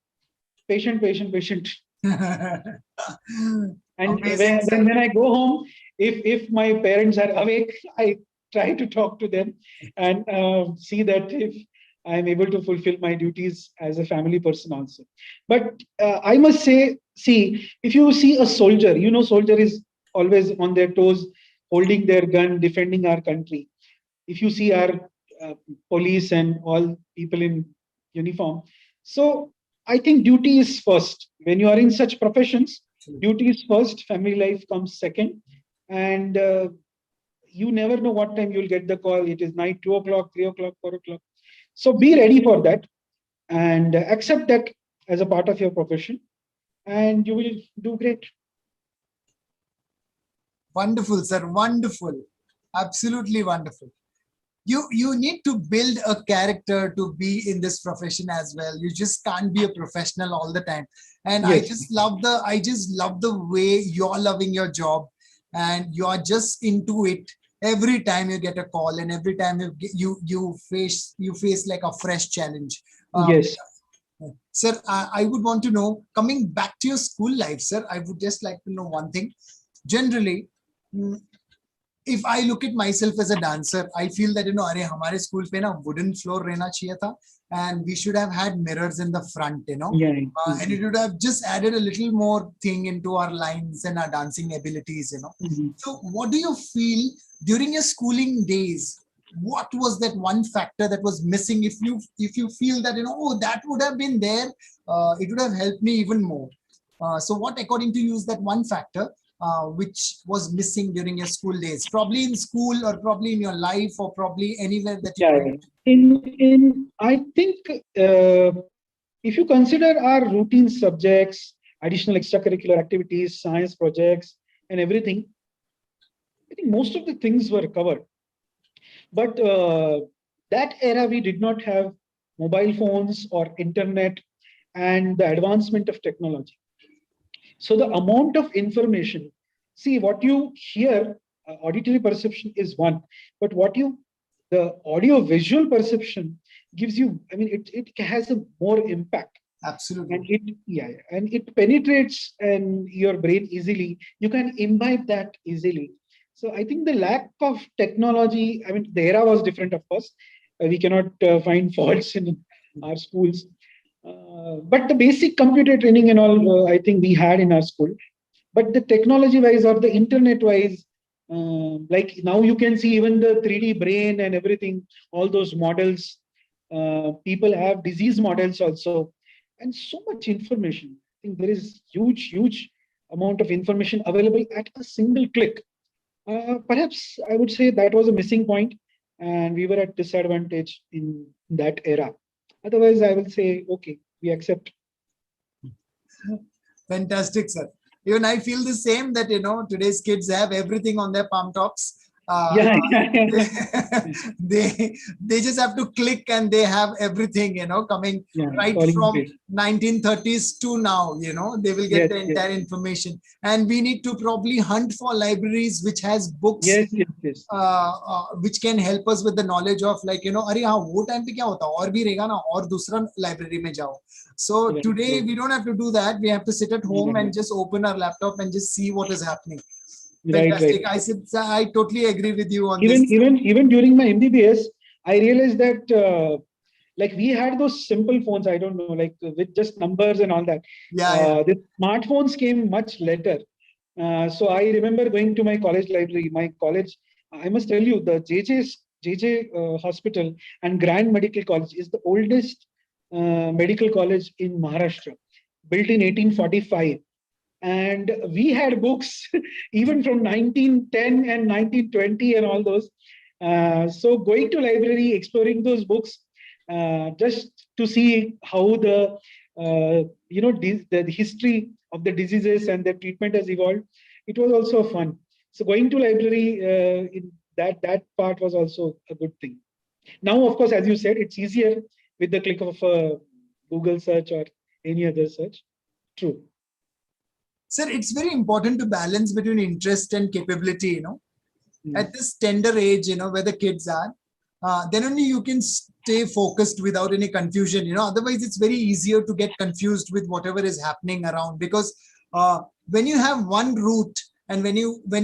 patient, patient, patient. And when I go home, if my parents are awake, I try to talk to them and see that if I'm able to fulfill my duties as a family person also. But I must say, see, if you see a soldier, soldier is always on their toes, holding their gun, defending our country. If you see our police and all people in uniform, so I think duty is first. When you are in such professions, duty is first, family life comes second. And you never know what time you'll get the call. It is night, 2 o'clock, 3 o'clock, 4 o'clock. So be ready for that and accept that as a part of your profession, and you will do great. Wonderful, sir. Wonderful. Absolutely wonderful. You need to build a character to be in this profession as well. You just can't be a professional all the time. And Yes. I just love the way you're loving your job and you're just into it every time you get a call and every time you face like a fresh challenge. Yes. Sir, I would want to know, coming back to your school life, sir, I would just like to know one thing. Generally, if I look at myself as a dancer, I feel that, अरे हमारे school पे ना wooden floor रहना चाहिए था, and we should have had mirrors in the front, Yeah. and it would have just added a little more thing into our lines and our dancing abilities, So what do you feel during your schooling days? What was that one factor that was missing? If you feel that, oh, that would have been there, it would have helped me even more. So what, according to you, is that one factor which was missing during your school days? Probably in school, or probably in your life, or probably anywhere that you went. I think if you consider our routine subjects, additional extracurricular activities, science projects, and everything, I think most of the things were covered. But that era, we did not have mobile phones or internet and the advancement of technology. So the amount of information, see what you hear, auditory perception is one, but the audio visual perception gives you, it has a more impact. Absolutely. And it penetrates in your brain easily. You can imbibe that easily. So I think the lack of technology, the era was different, of course. We cannot find faults in our schools. But the basic computer training and all, I think we had in our school. But the technology wise or the internet wise, like now you can see even the 3D brain and everything, all those models. People have disease models also, and so much information. I think there is huge amount of information available at a single click. Perhaps I would say that was a missing point, and we were at disadvantage in that era. Otherwise, I will say, okay, we accept. Fantastic, sir. Even I feel the same, that, today's kids have everything on their palm tops. They just have to click and they have everything, coming right from 1930s to now, they will get the entire information. And we need to probably hunt for libraries which has books which can help us with the knowledge of, like, अरे हाँ वो time पे क्या होता और भी रहेगा ना और दूसरा library में जाओ. So today we don't have to do that. We have to sit at home and just open our laptop and just see what is happening. Fantastic. Right. I totally agree with you on this. Even during my MBBS, I realized that like we had those simple phones, I don't know, like with just numbers and all that. The smartphones came much later. So I remember going to my college library. My college, I must tell you, the JJ Hospital and Grand Medical College is the oldest medical college in Maharashtra, built in 1845. And we had books even from 1910 and 1920 and all those. So going to library, exploring those books, just to see how the history of the diseases and their treatment has evolved, it was also fun. So going to library, in that part was also a good thing. Now, of course, as you said, it's easier with the click of a Google search or any other search. True. Sir, it's very important to balance between interest and capability, at this tender age, where the kids are, then only you can stay focused without any confusion, otherwise it's very easier to get confused with whatever is happening around, because when you have one route and when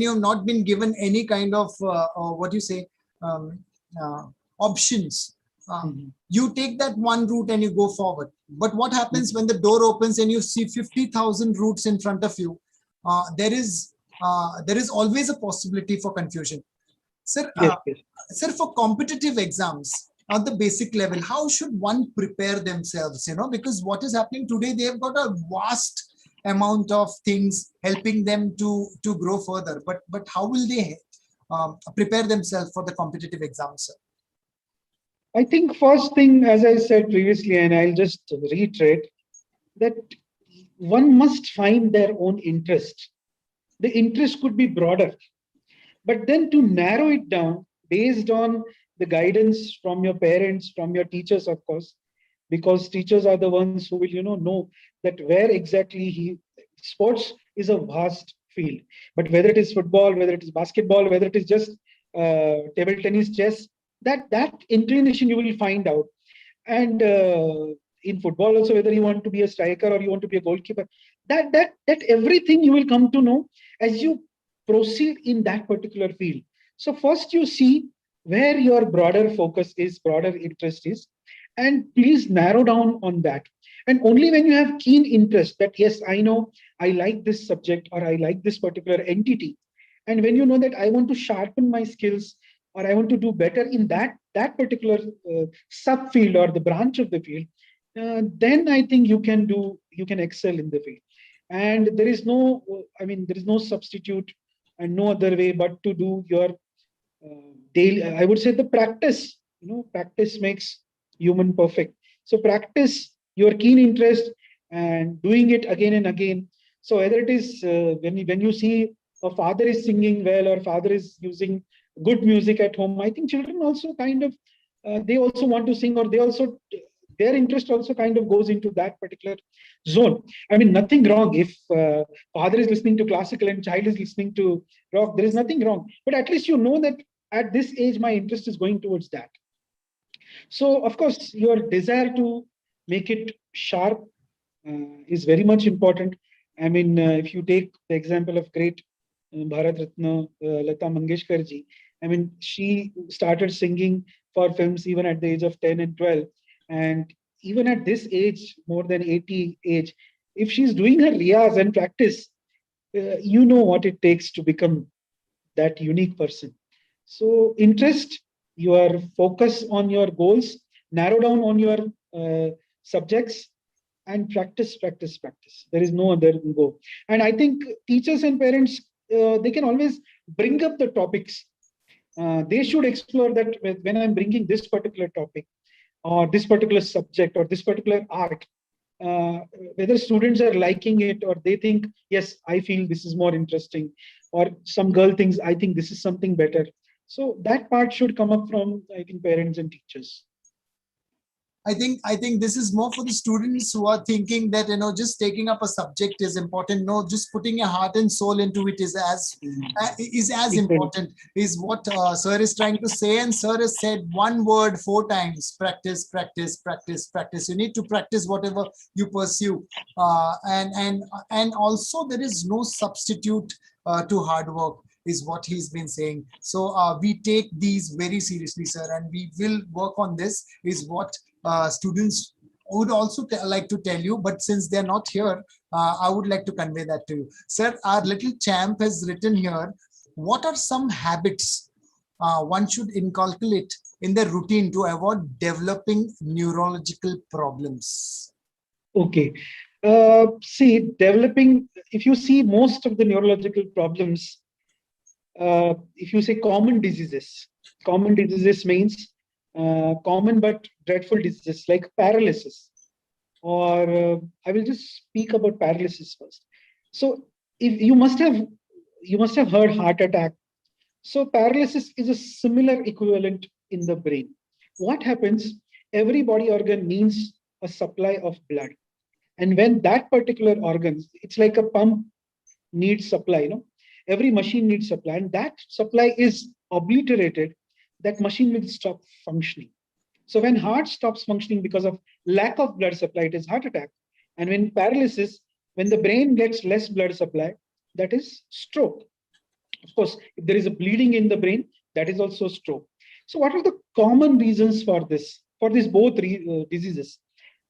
you have not been given any kind of what you say um, uh, options, you take that one route and you go forward. But what happens when the door opens and you see 50,000 routes in front of you? There is always a possibility for confusion. Sir, Yes, yes. sir, for competitive exams on the basic level, how should one prepare themselves? Because what is happening today, they've got a vast amount of things helping them to grow further. But how will they prepare themselves for the competitive exams, sir? I think first thing, as I said previously, and I'll just reiterate, that one must find their own interest. The interest could be broader, but then to narrow it down based on the guidance from your parents, from your teachers, of course, because teachers are the ones who will, know that where exactly sports is a vast field. But whether it is football, whether it is basketball, whether it is just table tennis, chess, that inclination you will find out. And in football also, whether you want to be a striker or you want to be a goalkeeper, that everything you will come to know as you proceed in that particular field. So first you see where your broader focus is, broader interest is, and please narrow down on that. And only when you have keen interest that, yes, I know I like this subject or I like this particular entity. And when you know that I want to sharpen my skills or I want to do better in that particular subfield or the branch of the field, then I think you can excel in the field. And there is no substitute and no other way but to do your daily. I would say the practice. Practice makes human perfect. So practice your keen interest and doing it again and again. So whether it is when you see a father is singing well or father is using good music at home, I think children also kind of they also want to sing, or their interest also kind of goes into that particular zone. I mean, nothing wrong if father is listening to classical and child is listening to rock. There is nothing wrong, but at least you know that at this age my interest is going towards that. So of course your desire to make it sharp is very much important. I mean, if you take the example of great Bharat Ratna Lata Mangeshkar ji, I mean, she started singing for films even at the age of 10 and 12. And even at this age, more than 80 age, if she's doing her riyaz and practice, you know what it takes to become that unique person. So interest, your focus on your goals, narrow down on your subjects, and practice, practice, practice. There is no other go. And I think teachers and parents, they can always bring up the topics. They should explore that when I'm bringing this particular topic or this particular subject or this particular art, uh, whether students are liking it or they think, yes, I feel this is more interesting, or some girl thinks, I think this is something better. So that part should come up from, I think, parents and teachers. I think this is more for the students who are thinking that just taking up a subject is important. No, just putting your heart and soul into it is as important. Is what sir is trying to say, and sir has said one word 4 times: practice, practice, practice, practice. You need to practice whatever you pursue, and also there is no substitute to hard work, is what he's been saying. So we take these very seriously, sir, and we will work on this, is what students would also like to tell you. But since they're not here, I would like to convey that to you. Sir, our little champ has written here, what are some habits one should inculcate in their routine to avoid developing neurological problems? Okay. See, if you see most of the neurological problems, if you say common diseases means common but dreadful diseases like paralysis, or I will just speak about paralysis first. So if you must have heard heart attack. So paralysis is a similar equivalent in the brain. What happens? Every body organ needs a supply of blood, and when that particular organ, it's like a pump needs supply. Every machine needs supply, and that supply is obliterated. That machine will stop functioning. So when heart stops functioning because of lack of blood supply, it is heart attack. And when paralysis, when the brain gets less blood supply, that is stroke. Of course, if there is a bleeding in the brain, that is also stroke. So what are the common reasons for this, both diseases?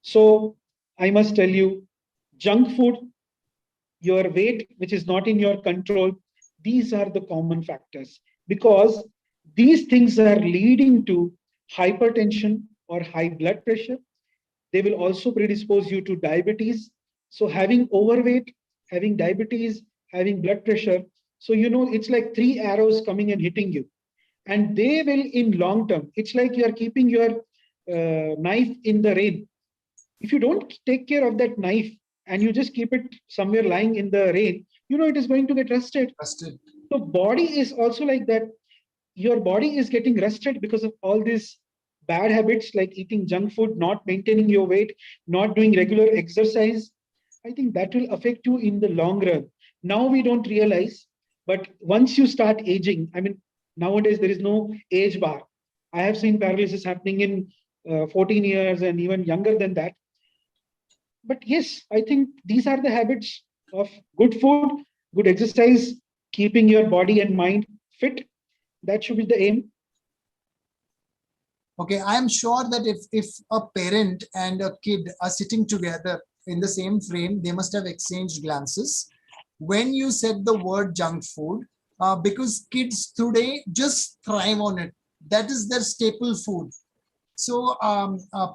So I must tell you, junk food, your weight, which is not in your control, these are the common factors, because these things are leading to hypertension or high blood pressure. They will also predispose you to diabetes. So having overweight, having diabetes, having blood pressure, so it's like three arrows coming and hitting you, and they will in long term. It's like you are keeping your knife in the rain. If you don't take care of that knife and you just keep it somewhere lying in the rain, it is going to get rusted. Trusted. So body is also like that. Your body is getting rusted because of all these bad habits like eating junk food, not maintaining your weight, not doing regular exercise. I think that will affect you in the long run. Now we don't realize, but once you start aging, I mean, nowadays there is no age bar. I have seen paralysis happening in 14 years and even younger than that. But yes, I think these are the habits of good food, good exercise, keeping your body and mind fit. That should be the aim. Okay, I am sure that if a parent and a kid are sitting together in the same frame, they must have exchanged glances. When you said the word junk food, because kids today just thrive on it. That is their staple food. So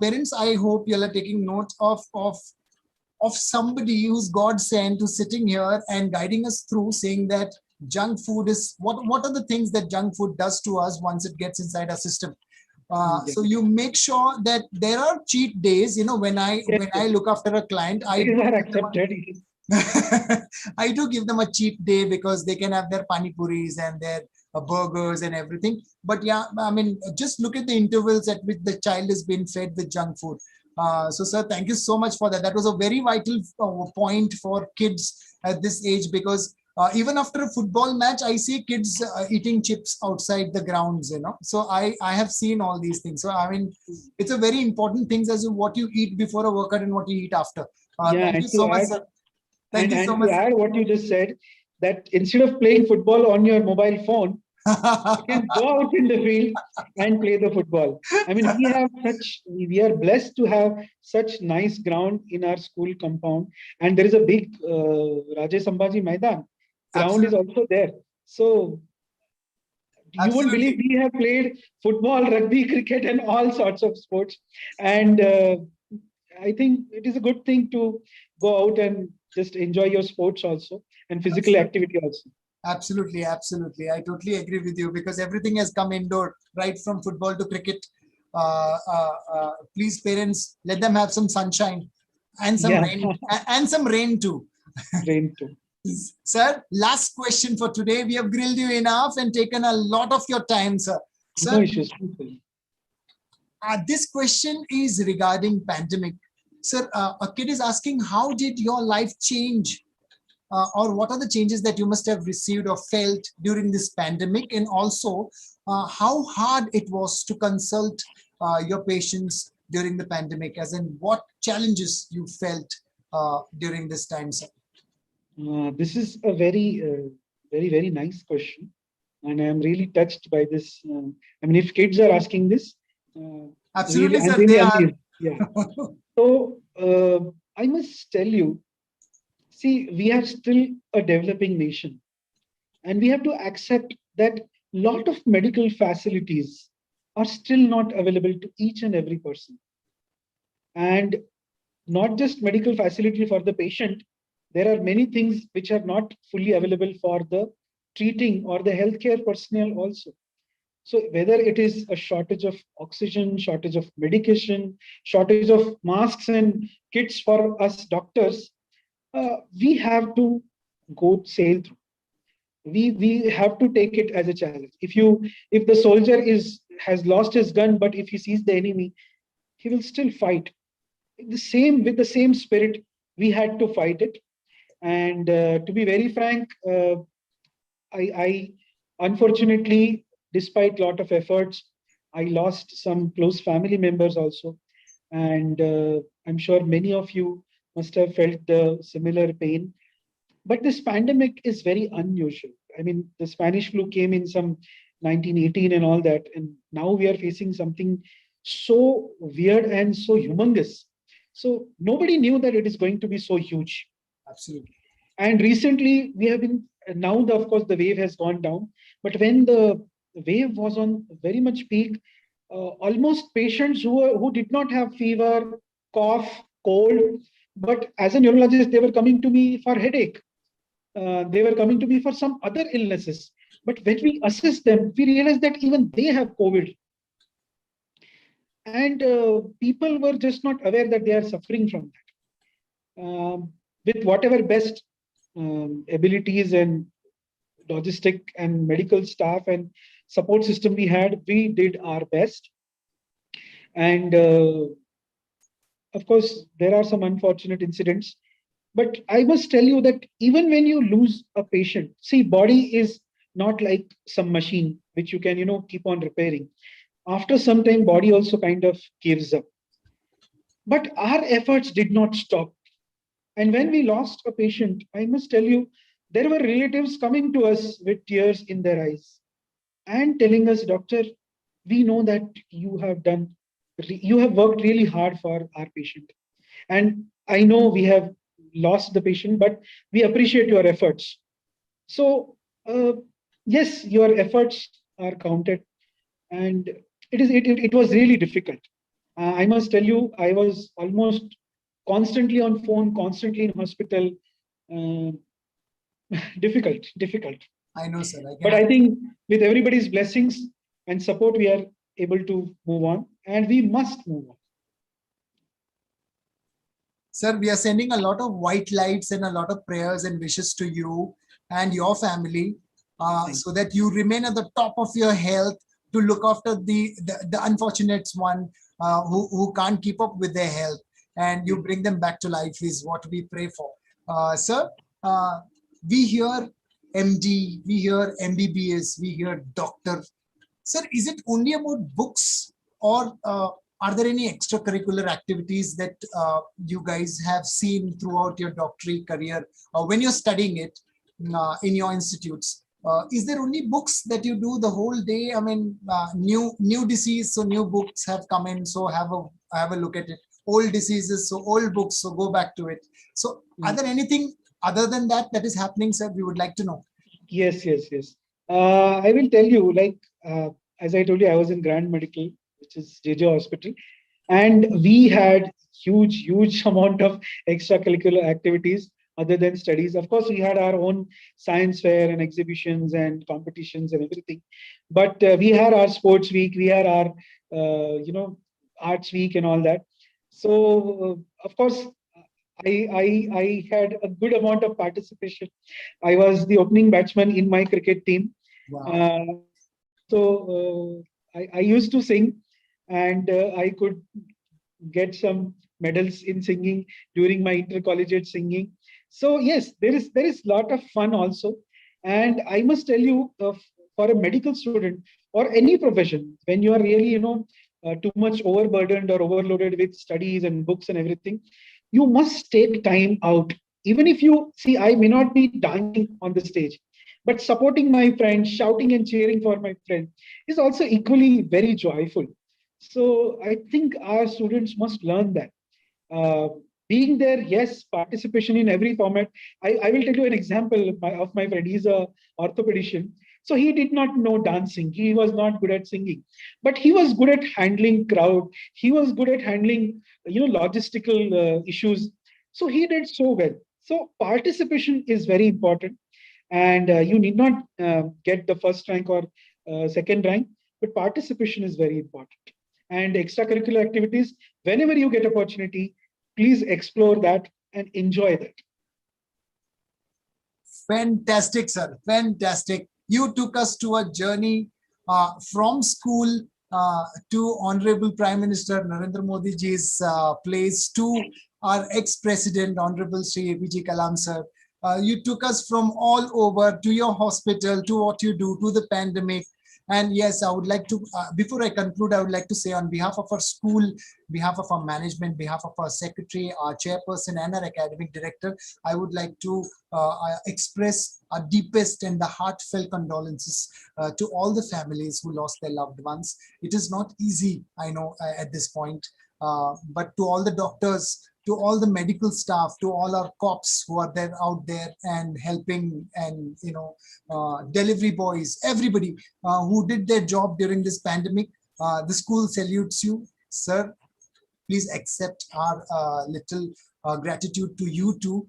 parents, I hope you are taking note of somebody who's God sent, who's sitting here and guiding us through, saying that junk food is what are the things that junk food does to us once it gets inside our system. Yeah. So you make sure that there are cheat days. When I look after a client, I These do are give them accepted. I do give them a cheat day because they can have their pani puris and their burgers and everything. But yeah, I mean, just look at the intervals at which the child is being fed with junk food. So, sir, thank you so much for that. That was a very vital point for kids at this age, because even after a football match, I see kids eating chips outside the grounds. So I have seen all these things. So I mean, it's a very important thing as to what you eat before a workout and what you eat after. Yeah, Thank you and so to much, add, sir. Thank you so and much. to add what you just said, that instead of playing football on your mobile phone, you can go out in the field and play the football. I mean, we are blessed to have such nice ground in our school compound, and there is a big Rajesh Sambhaji Maidan ground is Absolutely. also there. So you won't believe Absolutely. we have played football, rugby, cricket, and all sorts of sports. And I think it is a good thing to go out and just enjoy your sports also and physical Absolutely. activity also. Absolutely. Absolutely. I totally agree with you, because everything has come indoor, right from football to cricket. Please, parents, let them have some sunshine and some Yeah, rain and some rain too. rain too. Sir, last question for today. We have grilled you enough and taken a lot of your time, sir. No Sir, issues. this question is regarding pandemic. Sir, a kid is asking, how did your life change, or what are the changes that you must have received or felt during this pandemic, and also how hard it was to consult your patients during the pandemic, as in what challenges you felt during this time, sir? This is a very nice question, and I am really touched by this. I mean, if kids are asking this, really, Absolutely, I'm sir, they really are. amazed. Yeah. So I must tell you, see, we are still a developing nation, and we have to accept that lot of medical facilities are still not available to each and every person, and not just medical facility for the patient. There are many things which are not fully available for the treating or the healthcare personnel also. So whether it is a shortage of oxygen, shortage of medication, shortage of masks and kits for us doctors, we have to go sail through. We have to take it as a challenge. If the soldier has lost his gun, but if he sees the enemy, he will still fight. With the same spirit, we had to fight it. And to be very frank, I unfortunately, despite lot of efforts, I lost some close family members also, and I'm sure many of you must have felt the similar pain. But this pandemic is very unusual. I mean, the Spanish flu came in some 1918 and all that, and now we are facing something so weird and so humongous. So nobody knew that it is going to be so huge. Absolutely. And recently we have been, now of course the wave has gone down, but when the wave was on very much peak, almost patients who did not have fever, cough, cold, but as a neurologist they were coming to me for headache. They were coming to me for some other illnesses. But when we assess them, we realize that even they have COVID. And people were just not aware that they are suffering from that. With whatever best abilities and logistic and medical staff and support system we had, we did our best. And of course, there are some unfortunate incidents. But I must tell you that even when you lose a patient, see, body is not like some machine which you can, keep on repairing. After some time, body also kind of gives up. But our efforts did not stop. And when we lost a patient, I must tell you, there were relatives coming to us with tears in their eyes and telling us, Doctor, we know that you have worked really hard for our patient. And I know we have lost the patient, but we appreciate your efforts. So, yes, your efforts are counted. And it was really difficult. I must tell you, I was almost constantly on phone, constantly in hospital. Uh, difficult. I know, sir. But I think with everybody's blessings and support, we are able to move on, and we must move on. Sir, we are sending a lot of white lights and a lot of prayers and wishes to you and your family so that you remain at the top of your health to look after the unfortunate one who can't keep up with their health, and you bring them back to life is what we pray for. Sir, we hear MD, we hear MBBS, we hear doctor. Sir, is it only about books, or are there any extracurricular activities that you guys have seen throughout your doctorate career when you're studying it in your institutes? Is there only books that you do the whole day? I mean, new disease, so new books have come in, so have a look at it. Old diseases, so old books, so go back to it. So are there anything other than that that is happening, sir? We would like to know. Yes. I will tell you, as I told you, I was in Grand Medical, which is JJ Hospital, and we had huge amount of extracurricular activities other than studies. Of course, we had our own science fair and exhibitions and competitions and everything, but we had our sports week, we had our arts week and all that. So of course, I had a good amount of participation. I was the opening batsman in my cricket team. Wow. I used to sing, and I could get some medals in singing during my intercollegiate singing. So yes, there is lot of fun also. And I must tell you, for a medical student or any profession, when you are really too much overburdened or overloaded with studies and books and everything, you must take time out. Even if you see, I may not be dancing on the stage, but supporting my friend, shouting and cheering for my friend is also equally very joyful. So I think our students must learn that. Uh, Being there, yes, participation in every format. I will tell you an example of my friend. He's a orthopedician. So he did not know dancing. He was not good at singing, but he was good at handling crowd. He was good at handling, logistical issues. So he did so well. So participation is very important, and you need not get the first rank or second rank, but participation is very important. And extracurricular activities, whenever you get opportunity, please explore that and enjoy that. Fantastic, sir. Fantastic. You took us to a journey from school to Honorable Prime Minister Narendra Modi ji's place, to our ex-president, Honorable Sri APJ Kalam sir. You took us from all over to your hospital, to what you do, to the pandemic. And yes, I would like to, before I conclude, I would like to say on behalf of our school, behalf of our management, behalf of our secretary, our chairperson, and our academic director, I would like to express our deepest and the heartfelt condolences to all the families who lost their loved ones. It is not easy, I know, at this point, but to all the doctors, to all the medical staff, to all our cops who are there out there and helping, and delivery boys, everybody who did their job during this pandemic, the school salutes you, sir. Please accept our little gratitude to you too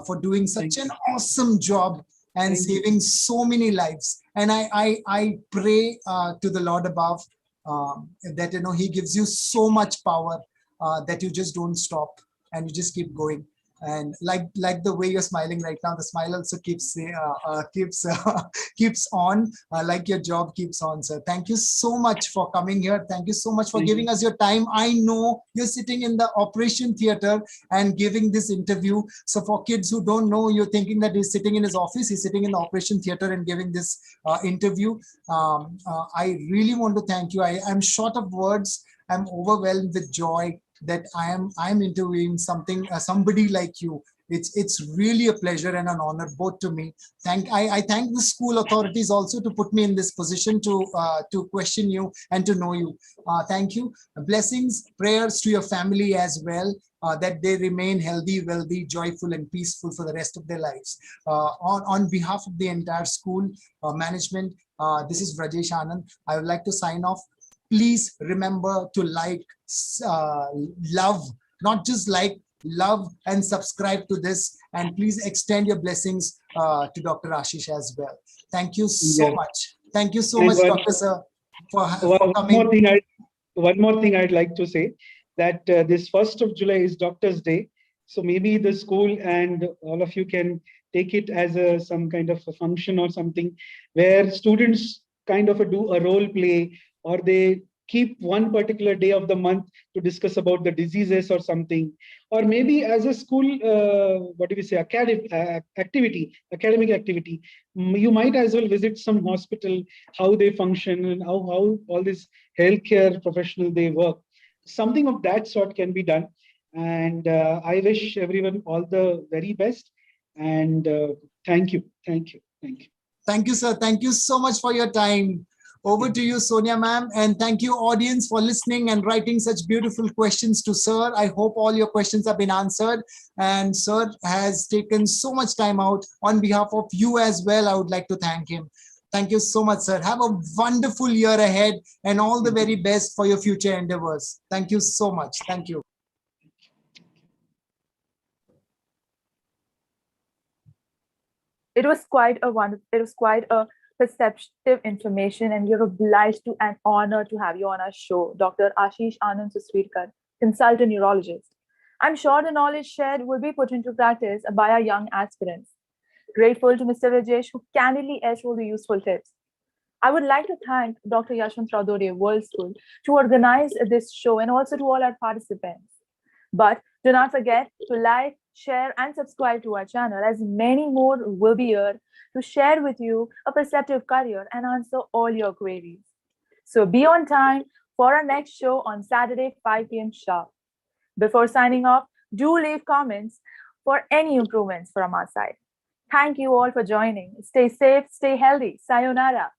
for doing such an awesome job and saving so many lives. And I pray to the Lord above that He gives you so much power that you just don't stop and you just keep going. And like the way you're smiling right now, the smile also keeps keeps on, like your job keeps on, sir. Thank you so much for coming here. Thank you so much for giving us your time. I know you're sitting in the operation theater and giving this interview. So for kids who don't know, you're thinking that he's sitting in his office. He's sitting in the operation theater and giving this interview. I really want to thank you. I'm short of words. I'm overwhelmed with joy that I'm interviewing somebody like you. It's really a pleasure and an honor both to me. I thank the school authorities also to put me in this position to question you and to know you. Thank you. Blessings, prayers to your family as well, that they remain healthy, wealthy, joyful, and peaceful for the rest of their lives. On behalf of the entire school management, this is Brajesh Anand. I would like to sign off. Please remember to love, not just love and subscribe to this. And please extend your blessings to Dr. Ashish as well. Thank you so much. Thank you so much, Dr. Sir, for coming. One more thing I'd like to say, that this 1st of July is Doctor's Day. So maybe the school and all of you can take it as some kind of a function or something where students kind of do a role play, or they keep one particular day of the month to discuss about the diseases or something. Or maybe as a school, academic activity, you might as well visit some hospital, how they function and how all this healthcare professional they work. Something of that sort can be done. And I wish everyone all the very best. And thank you. Thank you, sir. Thank you so much for your time. Over to you, Sonia ma'am. And thank you, audience, for listening and writing such beautiful questions to sir. I hope all your questions have been answered. And sir has taken so much time out. On behalf of you as well, I would like to thank him. Thank you so much, sir. Have a wonderful year ahead and all the very best for your future endeavors. Thank you so much. Thank you. It was quite a perceptive information, and we're obliged to and honored to have you on our show, Dr. Ashish Susvirkar, consultant neurologist. I'm sure the knowledge shared will be put into practice by our young aspirants. Grateful to Mr. Rajesh, who candidly airs all the useful tips. I would like to thank Dr. Yashavantrao Dode World School to organize this show, and also to all our participants. But do not forget to like, share, and subscribe to our channel, as many more will be here to share with you a perceptive career and answer all your queries. So be on time for our next show on Saturday, 5 p.m. sharp. Before signing off, do leave comments for any improvements from our side. Thank you all for joining. Stay safe, stay healthy. Sayonara.